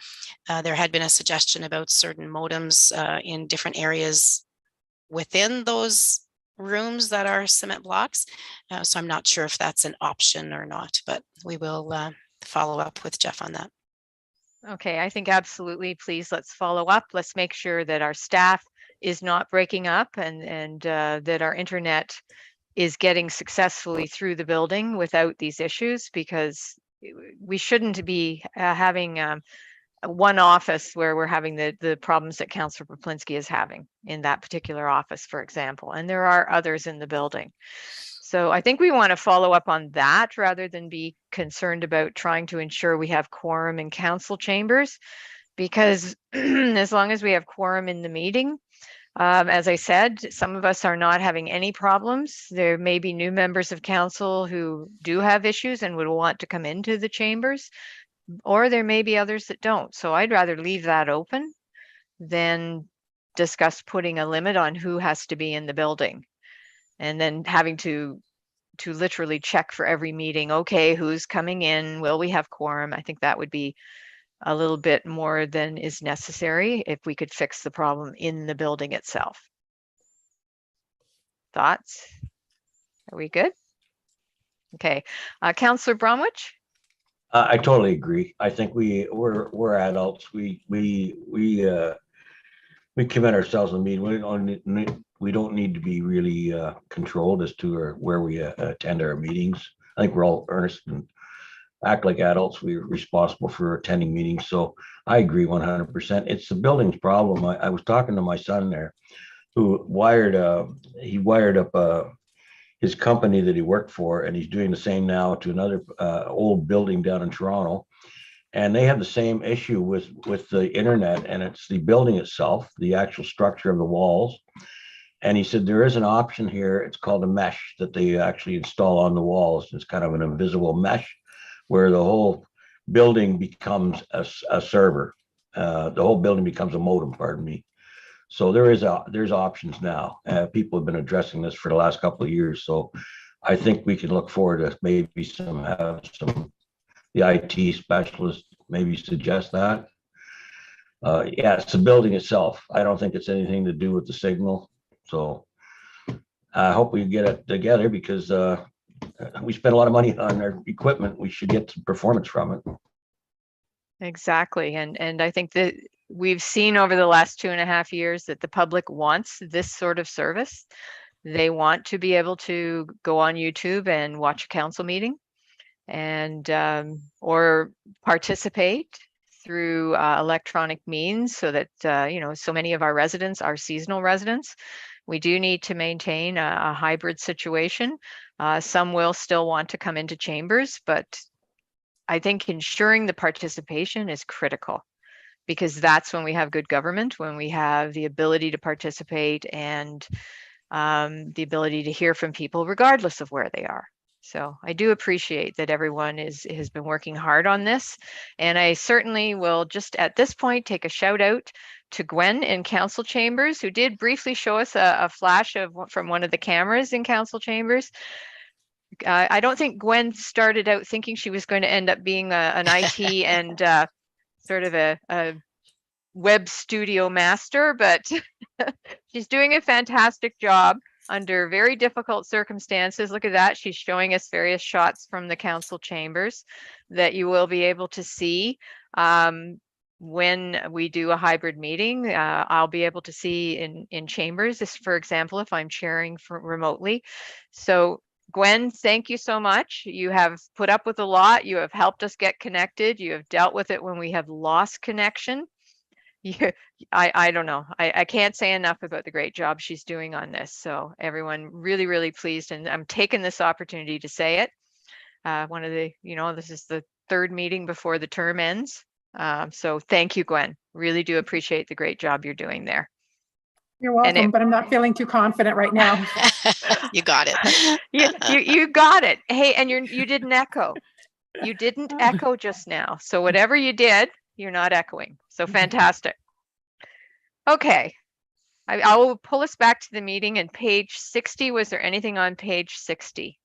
There had been a suggestion about certain modems in different areas within those rooms that are cement blocks. So I'm not sure if that's an option or not, but we will follow up with Jeff on that. Okay, I think absolutely. Please, let's follow up. Let's make sure that our staff is not breaking up and that our internet is getting successfully through the building without these issues, because we shouldn't be having one office where we're having the problems that Councillor Poplinski is having in that particular office, for example, and there are others in the building. So I think we want to follow up on that rather than be concerned about trying to ensure we have quorum in council chambers, because as long as we have quorum in the meeting, as I said, some of us are not having any problems. There may be new members of council who do have issues and would want to come into the chambers, or there may be others that don't. So I'd rather leave that open than discuss putting a limit on who has to be in the building and then having to literally check for every meeting. Okay, who's coming in? Will we have quorum? I think that would be a little bit more than is necessary if we could fix the problem in the building itself. Thoughts? Are we good? Okay, Councillor Bromwich? I totally agree. I think we're adults. We commit ourselves to meet. We don't need to be really controlled as to where we attend our meetings. I think we're all earnest and act like adults. We're responsible for attending meetings. So I agree 100%. It's the building's problem. I was talking to my son there, who wired up his company that he worked for, and he's doing the same now to another old building down in Toronto. And they have the same issue with the internet, and it's the building itself, the actual structure of the walls. And he said there is an option here. It's called a mesh that they actually install on the walls. It's kind of an invisible mesh where the whole building becomes a server. The whole building becomes a modem, pardon me. So there's options now. People have been addressing this for the last couple of years. So I think we can look forward to maybe the IT specialist maybe suggest that. Yeah, it's the building itself. I don't think it's anything to do with the signal. So I hope we get it together, because we spend a lot of money on our equipment. We should get some performance from it. Exactly. And I think that we've seen over the last 2.5 years that the public wants this sort of service. They want to be able to go on YouTube and watch a council meeting and or participate through electronic means, so that you know, so many of our residents are seasonal residents. We do need to maintain a hybrid situation. Some will still want to come into chambers, but I think ensuring the participation is critical, because that's when we have good government, when we have the ability to participate and the ability to hear from people regardless of where they are. So I do appreciate that everyone has been working hard on this. And I certainly will just at this point take a shout out to Gwen in council chambers, who did briefly show us a flash from one of the cameras in council chambers. I don't think Gwen started out thinking she was going to end up being an IT and sort of a web studio master, but she's doing a fantastic job under very difficult circumstances. Look at that. She's showing us various shots from the council chambers that you will be able to see when we do a hybrid meeting. I'll be able to see in chambers, this, for example, if I'm chairing remotely. So Gwen, thank you so much. You have put up with a lot. You have helped us get connected. You have dealt with it when we have lost connection. I don't know. I can't say enough about the great job she's doing on this. So everyone really, really pleased. And I'm taking this opportunity to say it. One of the, this is the third meeting before the term ends. So thank you, Gwen. Really do appreciate the great job you're doing there. You're welcome, but I'm not feeling too confident right now. You got it. You got it. Hey, and you didn't echo. You didn't echo just now. So whatever you did, you're not echoing. So fantastic. Okay. I will pull us back to the meeting and page 60. Was there anything on page 60?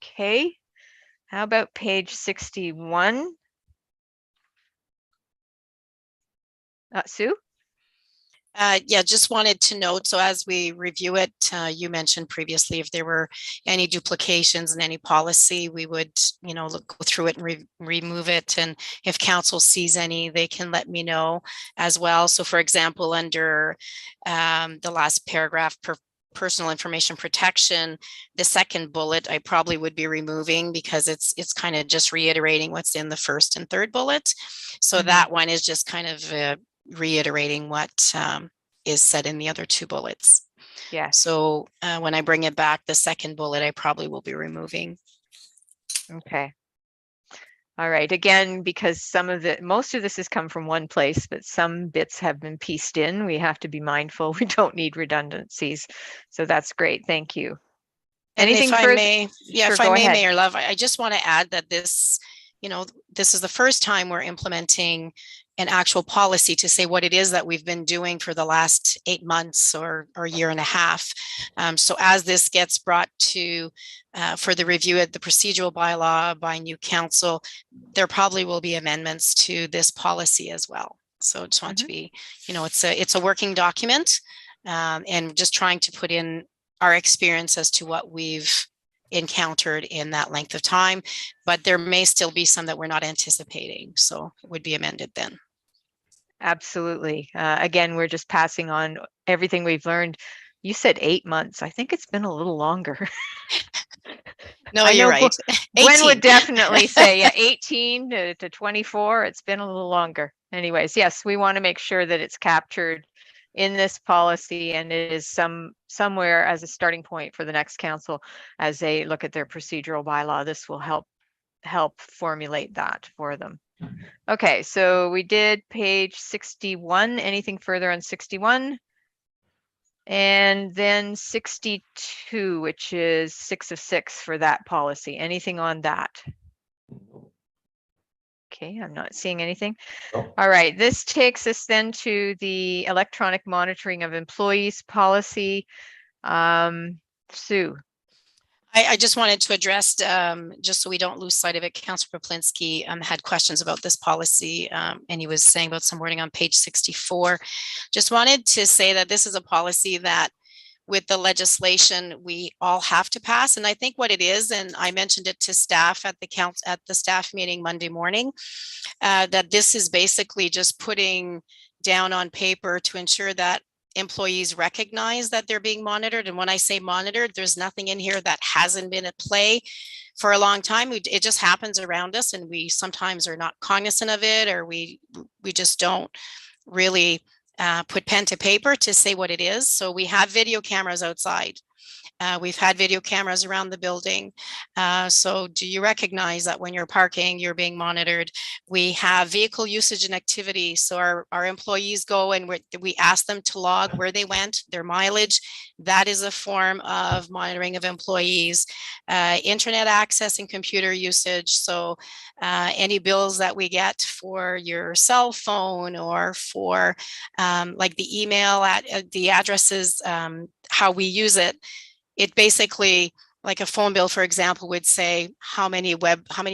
Okay. How about page 61? Sue? Yeah, just wanted to note, so as we review it, you mentioned previously if there were any duplications in any policy, we would, go through it and remove it. And if council sees any, they can let me know as well. So for example, under the last paragraph, personal information protection, the second bullet, I probably would be removing because it's kind of just reiterating what's in the first and third bullet. So that one is just kind of reiterating what is said in the other two bullets. Yeah. So when I bring it back, the second bullet, I probably will be removing. Okay. All right. Again, because most of this has come from one place, but some bits have been pieced in. We have to be mindful. We don't need redundancies. So that's great. Thank you. Anything if I may, Sure, if I may, ahead. Mayor Love, I just want to add that this, this is the first time we're implementing an actual policy to say what it is that we've been doing for the last 8 months or year and a half. So as this gets brought to for the review at the procedural bylaw by new council, there probably will be amendments to this policy as well. So just want to be, it's a working document and just trying to put in our experience as to what we've encountered in that length of time, but there may still be some that we're not anticipating. So it would be amended then. Absolutely. Again, we're just passing on everything we've learned. You said 8 months. I think it's been a little longer. No, you're right. Gwen would definitely say 18 to 24. It's been a little longer. Anyways, yes, we want to make sure that it's captured in this policy and it is somewhere as a starting point for the next council as they look at their procedural bylaw. This will help formulate that for them. Okay, so we did page 61. Anything further on 61? And then 62, which is 6 of 6 for that policy. Anything on that? Okay, I'm not seeing anything. Oh. All right, this takes us then to the electronic monitoring of employees policy. Sue. I just wanted to address, just so we don't lose sight of it, Councillor Poplinski had questions about this policy and he was saying about some wording on page 64. Just wanted to say that this is a policy that with the legislation we all have to pass. And I think what it is, and I mentioned it to staff at the staff meeting Monday morning, that this is basically just putting down on paper to ensure that employees recognize that they're being monitored. And when I say monitored, there's nothing in here that hasn't been at play for a long time. It just happens around us and we sometimes are not cognizant of it, or we just don't really put pen to paper to say what it is. So we have video cameras outside We've had video cameras around the building. So do you recognize that when you're parking, you're being monitored? We have vehicle usage and activity. So our employees go and we ask them to log where they went, their mileage. That is a form of monitoring of employees. Internet access and computer usage. So any bills that we get for your cell phone or for like the email at the addresses, how we use it. It basically, like a phone bill, for example, would say how many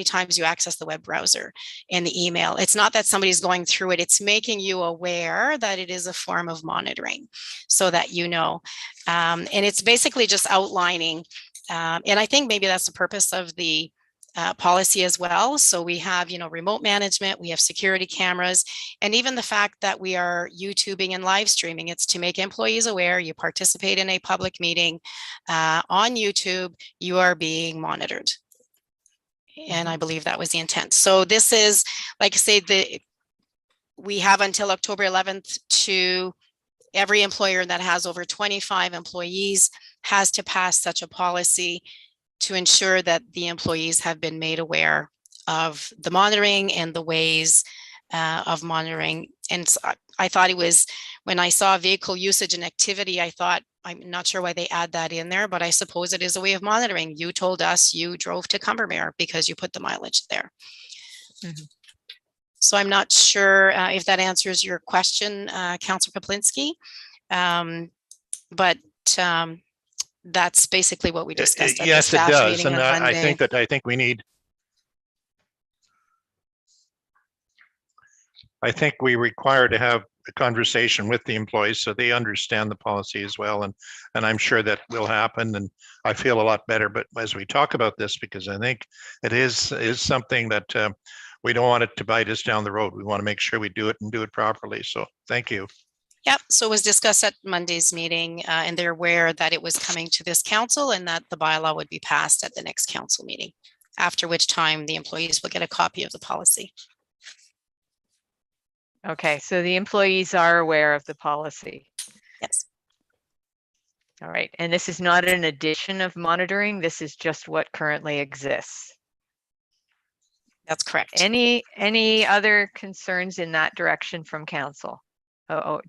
times you access the web browser and the email. It's not that somebody's going through it. It's making you aware that it is a form of monitoring so that you know. And it's basically just outlining. And I think maybe that's the purpose of the policy as well. So we have, remote management, we have security cameras, and even the fact that we are YouTubing and live streaming. It's to make employees aware you participate in a public meeting on YouTube, you are being monitored. And I believe that was the intent. So this is, like I say, we have until October 11th to every employer that has over 25 employees has to pass such a policy to ensure that the employees have been made aware of the monitoring and the ways of monitoring. And so I thought it was, when I saw vehicle usage and activity, I thought, I'm not sure why they add that in there, but I suppose it is a way of monitoring. You told us you drove to Combermere because you put the mileage there. Mm-hmm. So I'm not sure if that answers your question, Councillor Kaplinski, but that's basically what we discussed at the Yes, it staff does. meeting And on Monday. I think we require to have a conversation with the employees so they understand the policy as well. And I'm sure that will happen. And I feel a lot better. But as we talk about this, because I think it is something that we don't want it to bite us down the road. We want to make sure we do it and do it properly. So thank you. Yep. So it was discussed at Monday's meeting, and they're aware that it was coming to this council and that the bylaw would be passed at the next council meeting, after which time the employees will get a copy of the policy. Okay, so the employees are aware of the policy. Yes. All right, and this is not an addition of monitoring. This is just what currently exists. That's correct. Any other concerns in that direction from council?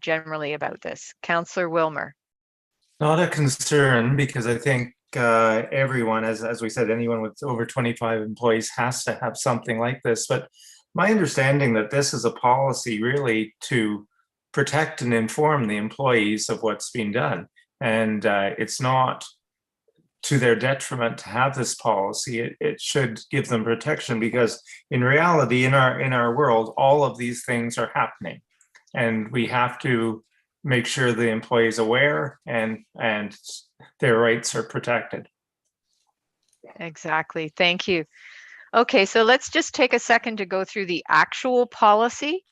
Generally about this. Councillor Wilmer. Not a concern, because I think everyone, as we said, anyone with over 25 employees has to have something like this. But my understanding that this is a policy really to protect and inform the employees of what's being done. And it's not to their detriment to have this policy. It should give them protection, because in reality, in our world, all of these things are happening. And we have to make sure the employees are aware and their rights are protected. Exactly. Thank you. Okay, so let's just take a second to go through the actual policy.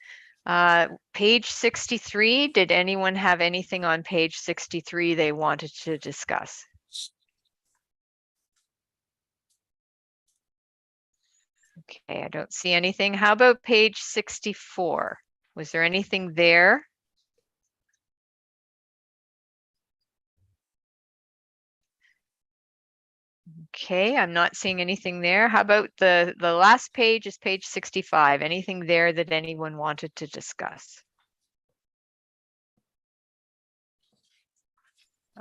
Page 63, did anyone have anything on page 63 they wanted to discuss? Okay, I don't see anything. How about page 64? Was there anything there? Okay, I'm not seeing anything there. How about the last page is page 65. Anything there that anyone wanted to discuss?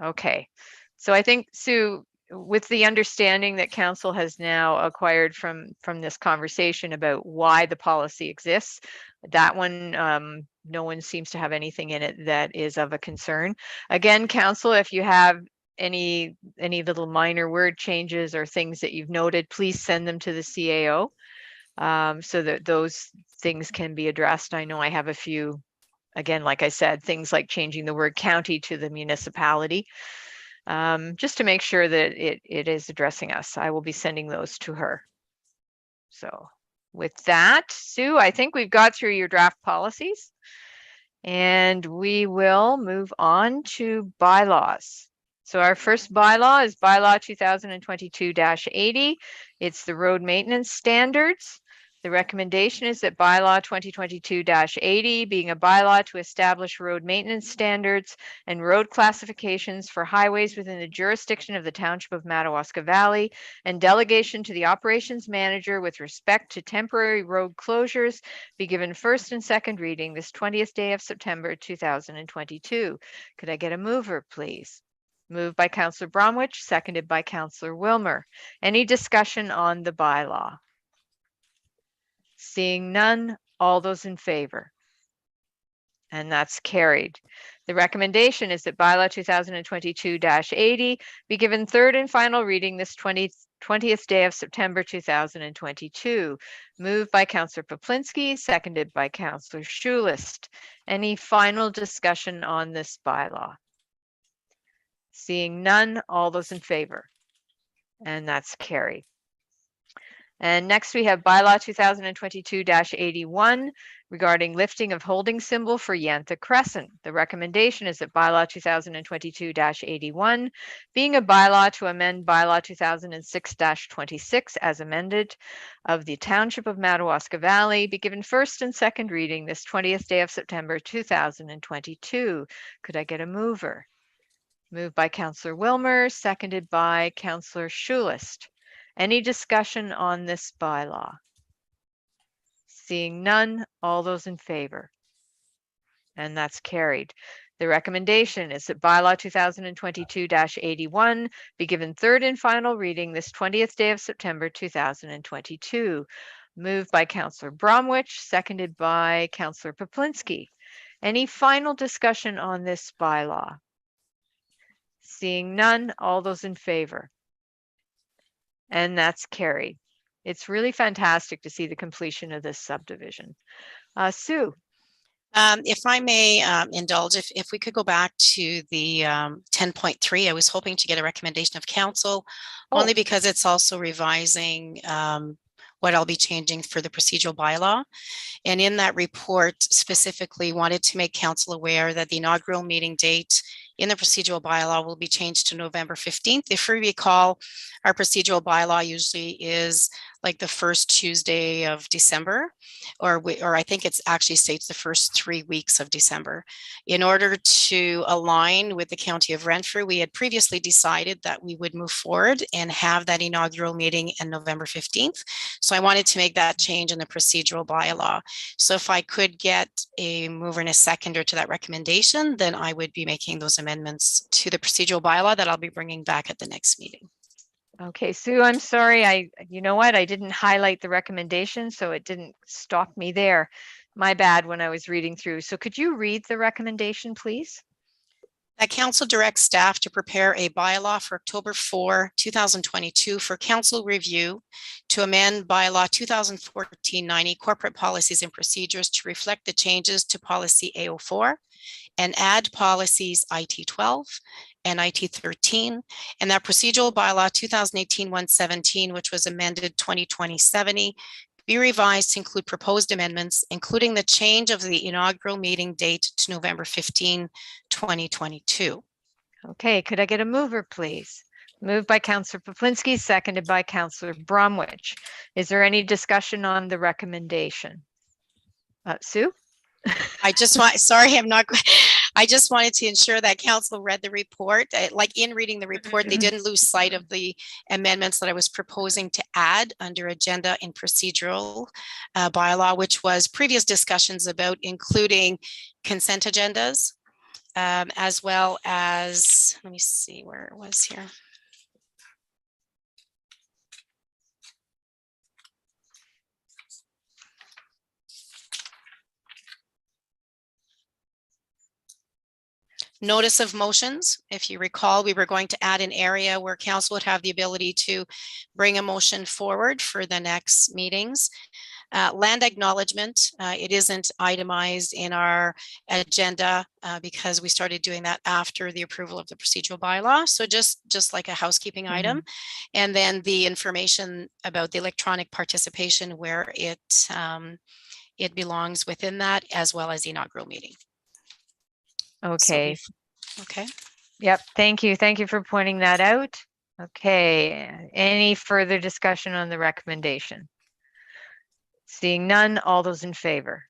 Okay, so I think, Sue, with the understanding that council has now acquired from this conversation about why the policy exists, that one, no one seems to have anything in it that is of a concern. Again, council, if you have any little minor word changes or things that you've noted, please send them to the CAO so that those things can be addressed. I know I have a few, again, like I said, things like changing the word county to the municipality. Just to make sure that it is addressing us. I will be sending those to her. So with that, Sue, I think we've got through your draft policies, and we will move on to bylaws. So our first bylaw is bylaw 2022-80. It's the road maintenance standards. The recommendation is that bylaw 2022-80, being a bylaw to establish road maintenance standards and road classifications for highways within the jurisdiction of the Township of Madawaska Valley, and delegation to the operations manager with respect to temporary road closures, be given first and second reading this 20th day of September 2022. Could I get a mover, please? Moved by Councillor Bromwich, seconded by Councillor Wilmer. Any discussion on the bylaw? Seeing none, all those in favor? And that's carried. The recommendation is that bylaw 2022-80 be given third and final reading this 20th day of September 2022. Moved by Councillor Poplinski, seconded by Councillor Schulist. Any final discussion on this bylaw? Seeing none, all those in favor? And that's carried. And next we have bylaw 2022-81 regarding lifting of holding symbol for Yantha Crescent. The recommendation is that bylaw 2022-81, being a bylaw to amend bylaw 2006-26 as amended of the Township of Madawaska Valley, be given first and second reading this 20th day of September 2022. Could I get a mover? Moved by Councillor Wilmer, seconded by Councillor Schulist. Any discussion on this bylaw? Seeing none, all those in favor? And that's carried. The recommendation is that bylaw 2022-81 be given third and final reading this 20th day of September 2022. Moved by Councillor Bromwich, seconded by Councillor Poplinski. Any final discussion on this bylaw? Seeing none, all those in favor? And that's carried. It's really fantastic to see the completion of this subdivision. Sue. If I may indulge, if we could go back to the 10.3, I was hoping to get a recommendation of council, only because it's also revising what I'll be changing for the procedural bylaw. And in that report specifically wanted to make council aware that the inaugural meeting date in the procedural bylaw will be changed to November 15th. If we recall, our procedural bylaw usually is like the first Tuesday of December, or I think it's actually states the first 3 weeks of December. In order to align with the County of Renfrew, we had previously decided that we would move forward and have that inaugural meeting on November 15th. So I wanted to make that change in the procedural bylaw. So if I could get a mover and a seconder to that recommendation, then I would be making those amendments to the procedural bylaw that I'll be bringing back at the next meeting. Okay, Sue, I'm sorry. You know what? I didn't highlight the recommendation, so it didn't stop me there. My bad when I was reading through. So could you read the recommendation, please? That council directs staff to prepare a bylaw for October 4, 2022 for council review to amend bylaw 2014-90 corporate policies and procedures to reflect the changes to policy A04 and add policies IT12 and IT13, and that procedural bylaw 2018-117, which was amended 2020-70, be revised to include proposed amendments, including the change of the inaugural meeting date to November 15, 2022. Okay, could I get a mover, please? Moved by Councillor Poplinski, seconded by Councillor Bromwich. Is there any discussion on the recommendation? Sue? I just want, sorry, I just wanted to ensure that council read the report. Like in reading the report, they didn't lose sight of the amendments that I was proposing to add under agenda and procedural bylaw, which was previous discussions about including consent agendas, as well as, let me see where it was here. Notice of motions. If you recall, we were going to add an area where council would have the ability to bring a motion forward for the next meetings. Land acknowledgement, it isn't itemized in our agenda because we started doing that after the approval of the procedural bylaw. So just like a housekeeping item. And then the information about the electronic participation where it belongs within that, as well as the inaugural meeting. Okay. Okay. Yep. Thank you. Thank you for pointing that out. Okay. Any further discussion on the recommendation? Seeing none, all those in favor?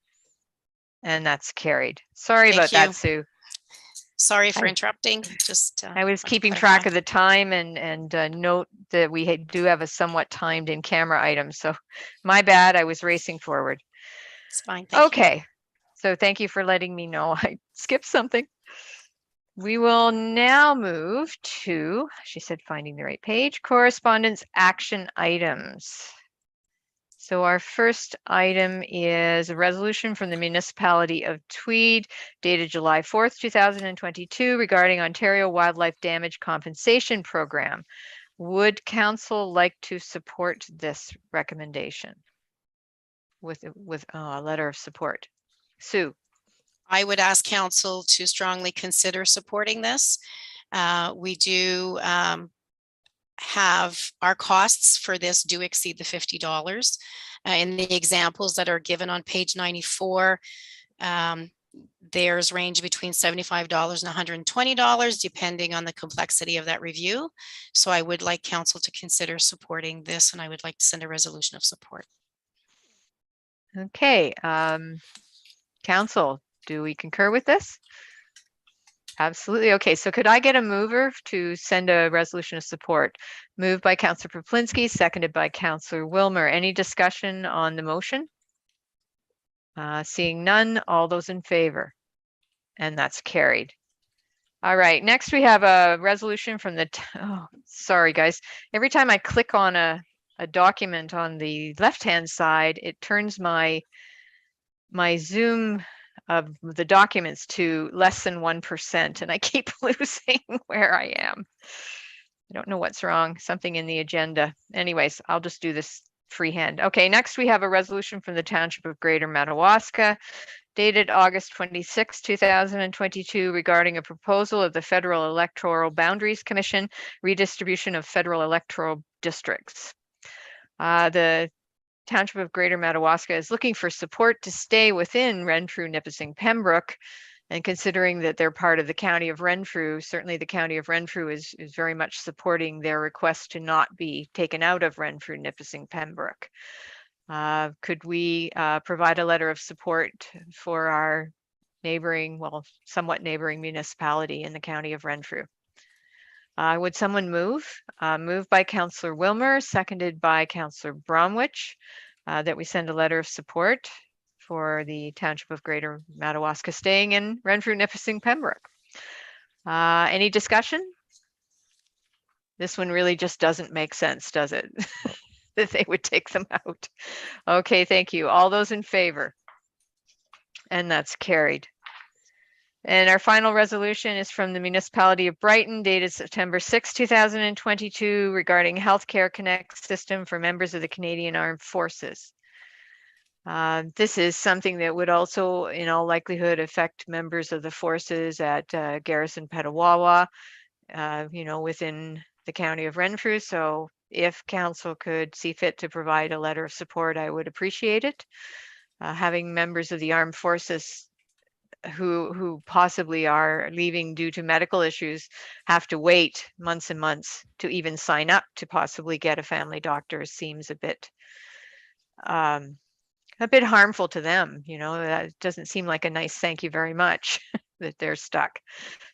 And that's carried. Sorry about Thank that, you. Sue. Sorry for I- interrupting. Just I was want to keeping track clarify. of the time and note that we do have a somewhat timed in camera item. So my bad, I was racing forward. It's fine. Thank you. Okay, so thank you for letting me know I skipped something. We will now move to, she said, finding the right page, correspondence action items. So our first item is a resolution from the municipality of Tweed dated July 4th, 2022 regarding Ontario Wildlife Damage Compensation Program. Would council like to support this recommendation with a letter of support? Sue? I would ask council to strongly consider supporting this. We do have our costs for this do exceed the $50. In the examples that are given on page 94, there's range between $75 and $120, depending on the complexity of that review. So I would like council to consider supporting this, and I would like to send a resolution of support. Okay, council, do we concur with this? Absolutely. Okay, so could I get a mover to send a resolution of support? Moved by Councillor Poplinski, seconded by Councillor Wilmer. Any discussion on the motion? Seeing none, all those in favor? And that's carried. All right, next we have a resolution from the, oh, sorry guys. Every time I click on a document on the left-hand side, it turns my Zoom of the documents to less than 1%, and I keep losing where I am. I don't know what's wrong, something in the agenda. Anyways, I'll just do this freehand. Okay, next we have a resolution from the Township of Greater Madawaska dated August 26, 2022 regarding a proposal of the Federal Electoral Boundaries Commission redistribution of federal electoral districts. The Township of Greater Madawaska is looking for support to stay within Renfrew, Nipissing, Pembroke, and considering that they're part of the County of Renfrew, certainly the County of Renfrew is very much supporting their request to not be taken out of Renfrew, Nipissing, Pembroke. Could we provide a letter of support for our neighboring, well, somewhat neighboring municipality in the County of Renfrew? Would someone move? Moved by Councillor Wilmer, seconded by Councillor Bromwich, that we send a letter of support for the Township of Greater Madawaska staying in Renfrew, Nipissing, Pembroke. Any discussion? This one really just doesn't make sense, does it? That they would take them out. Okay, thank you. All those in favor? And that's carried. And our final resolution is from the municipality of Brighton dated September 6, 2022 regarding Healthcare Connect system for members of the Canadian Armed Forces. This is something that would also in all likelihood affect members of the forces at Garrison Petawawa, within the County of Renfrew. So if council could see fit to provide a letter of support, I would appreciate it. Having members of the armed forces who possibly are leaving due to medical issues have to wait months and months to even sign up to possibly get a family doctor seems a bit harmful to them. That doesn't seem like a nice thank you very much that they're stuck.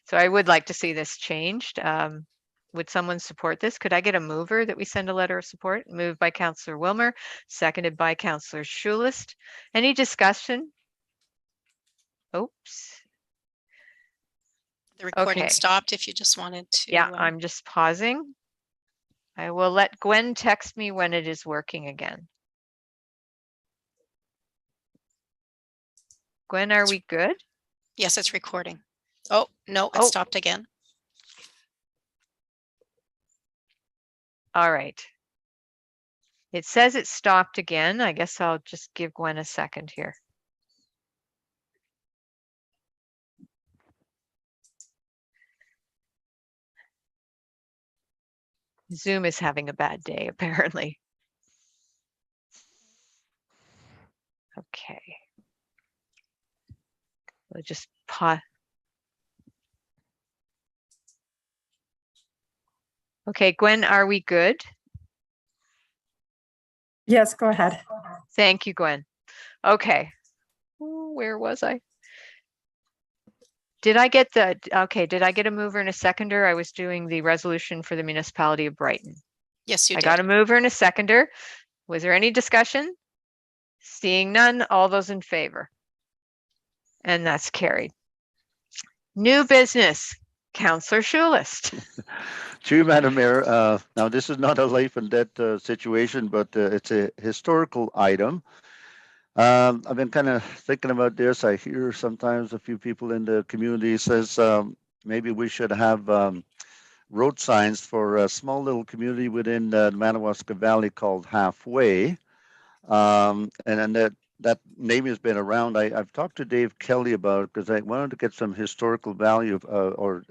So I would like to see this changed. Would someone support this? Could I get a mover that we send a letter of support? Moved by Councillor Wilmer, seconded by Councillor Schulist. Any discussion? Oops. The recording Okay. stopped if you just wanted to. Yeah, I'm just pausing. I will let Gwen text me when it is working again. Gwen, are we good? Yes, it's recording. Oh, no, it Oh. stopped again. All right. It says it stopped again. I guess I'll just give Gwen a second here. Zoom is having a bad day, apparently. Okay. We'll just pause. Okay, Gwen, are we good? Yes, go ahead. Thank you, Gwen. Okay. Ooh, where was I? Did I get a mover and a seconder? I was doing the resolution for the municipality of Brighton. Yes, you I did. got a mover and a seconder. Was there any discussion? Seeing none, all those in favor? And that's carried. New business, Councillor Schulist. True, Madam Mayor. Now, this is not a life and death situation, but it's a historical item. I've been kind of thinking about this. I hear sometimes a few people in the community says maybe we should have road signs for a small little community within the Madawaska Valley called Halfway. And then that name has been around. I've talked to Dave Kelly about it because I wanted to get some historical value or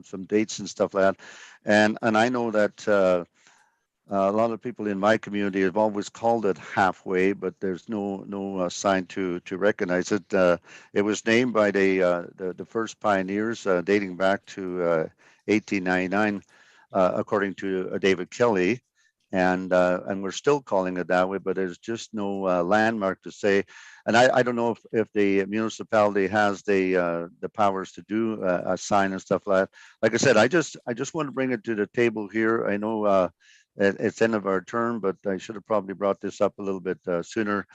some dates and stuff like that. And I know that a lot of people in my community have always called it Halfway, but there's no sign to recognize it. It was named by the first pioneers dating back to 1899, according to David Kelly, and we're still calling it that way. But there's just no landmark to say. And I don't know if the municipality has the powers to do a sign and stuff like that. Like I said, I just want to bring it to the table here. I know. It's end of our term, but I should have probably brought this up a little bit sooner.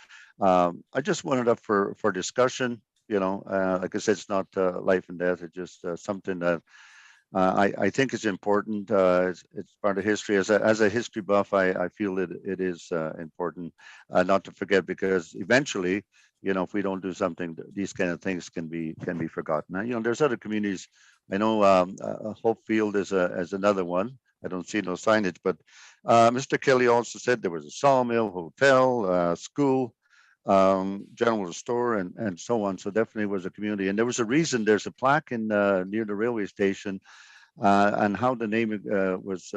I just wanted up for discussion. Like I said, it's not life and death. It's just something that I think is important. It's part of history. As a history buff, I feel it is important not to forget, because eventually, if we don't do something, these kind of things can be forgotten. Now, there's other communities. I know Hopefield is another one. I don't see no signage, but Mr. Kelly also said there was a sawmill, hotel, school, general store, and so on. So definitely was a community, and there was a reason. There's a plaque in near the railway station, and how the name was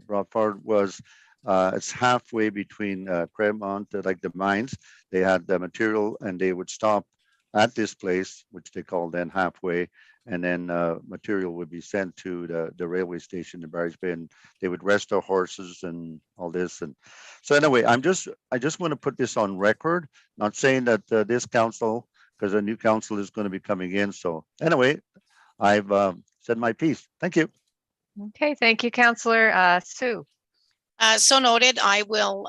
brought forward was it's halfway between Cremont, like the mines. They had the material, and they would stop at this place, which they called then Halfway. And then material would be sent to the railway station in Barry's Bay, and they would rest their horses and all this. And so anyway, I just want to put this on record, not saying that this council, because a new council is going to be coming in. So anyway, I've said my piece. Thank you. Okay, thank you, Councillor. Sue. So noted. I will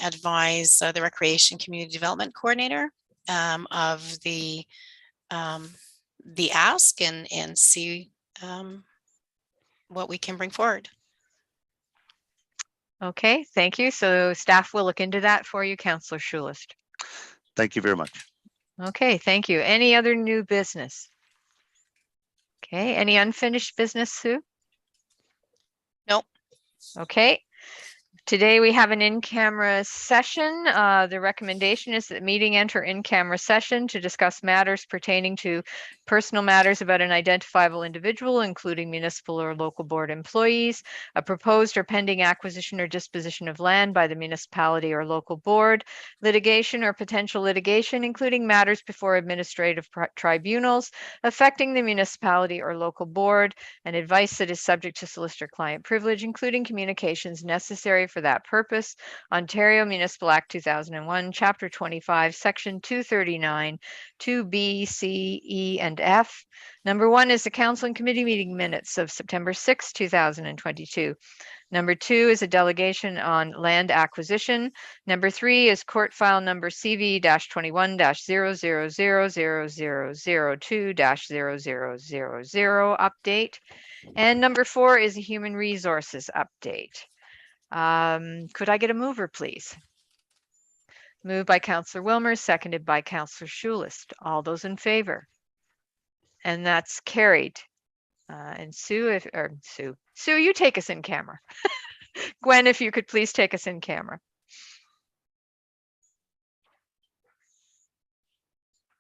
advise the Recreation Community Development Coordinator of the ask and see what we can bring forward. Okay, thank you. So staff will look into that for you, Councillor Schulist. Thank you very much. Okay, thank you. Any other new business? Okay, any unfinished business, Sue? Nope. Okay. Today we have an in-camera session. The recommendation is that the meeting enter in-camera session to discuss matters pertaining to personal matters about an identifiable individual, including municipal or local board employees, a proposed or pending acquisition or disposition of land by the municipality or local board, litigation or potential litigation, including matters before administrative tribunals affecting the municipality or local board, and advice that is subject to solicitor-client privilege, including communications necessary for that purpose. Ontario Municipal Act 2001, Chapter 25, Section 239, 2B, C, E, and F. Number 1 is the council and committee meeting minutes of September 6, 2022. Number 2 is a delegation on land acquisition. Number 3 is court file number CV-21-000002-0000 update. And number 4 is a human resources update. Could I get a mover, please? Moved by Councillor Wilmer, seconded by Councillor Schulist. All those in favor? And that's carried. And Sue, Sue, you take us in camera. Gwen, if you could please take us in camera.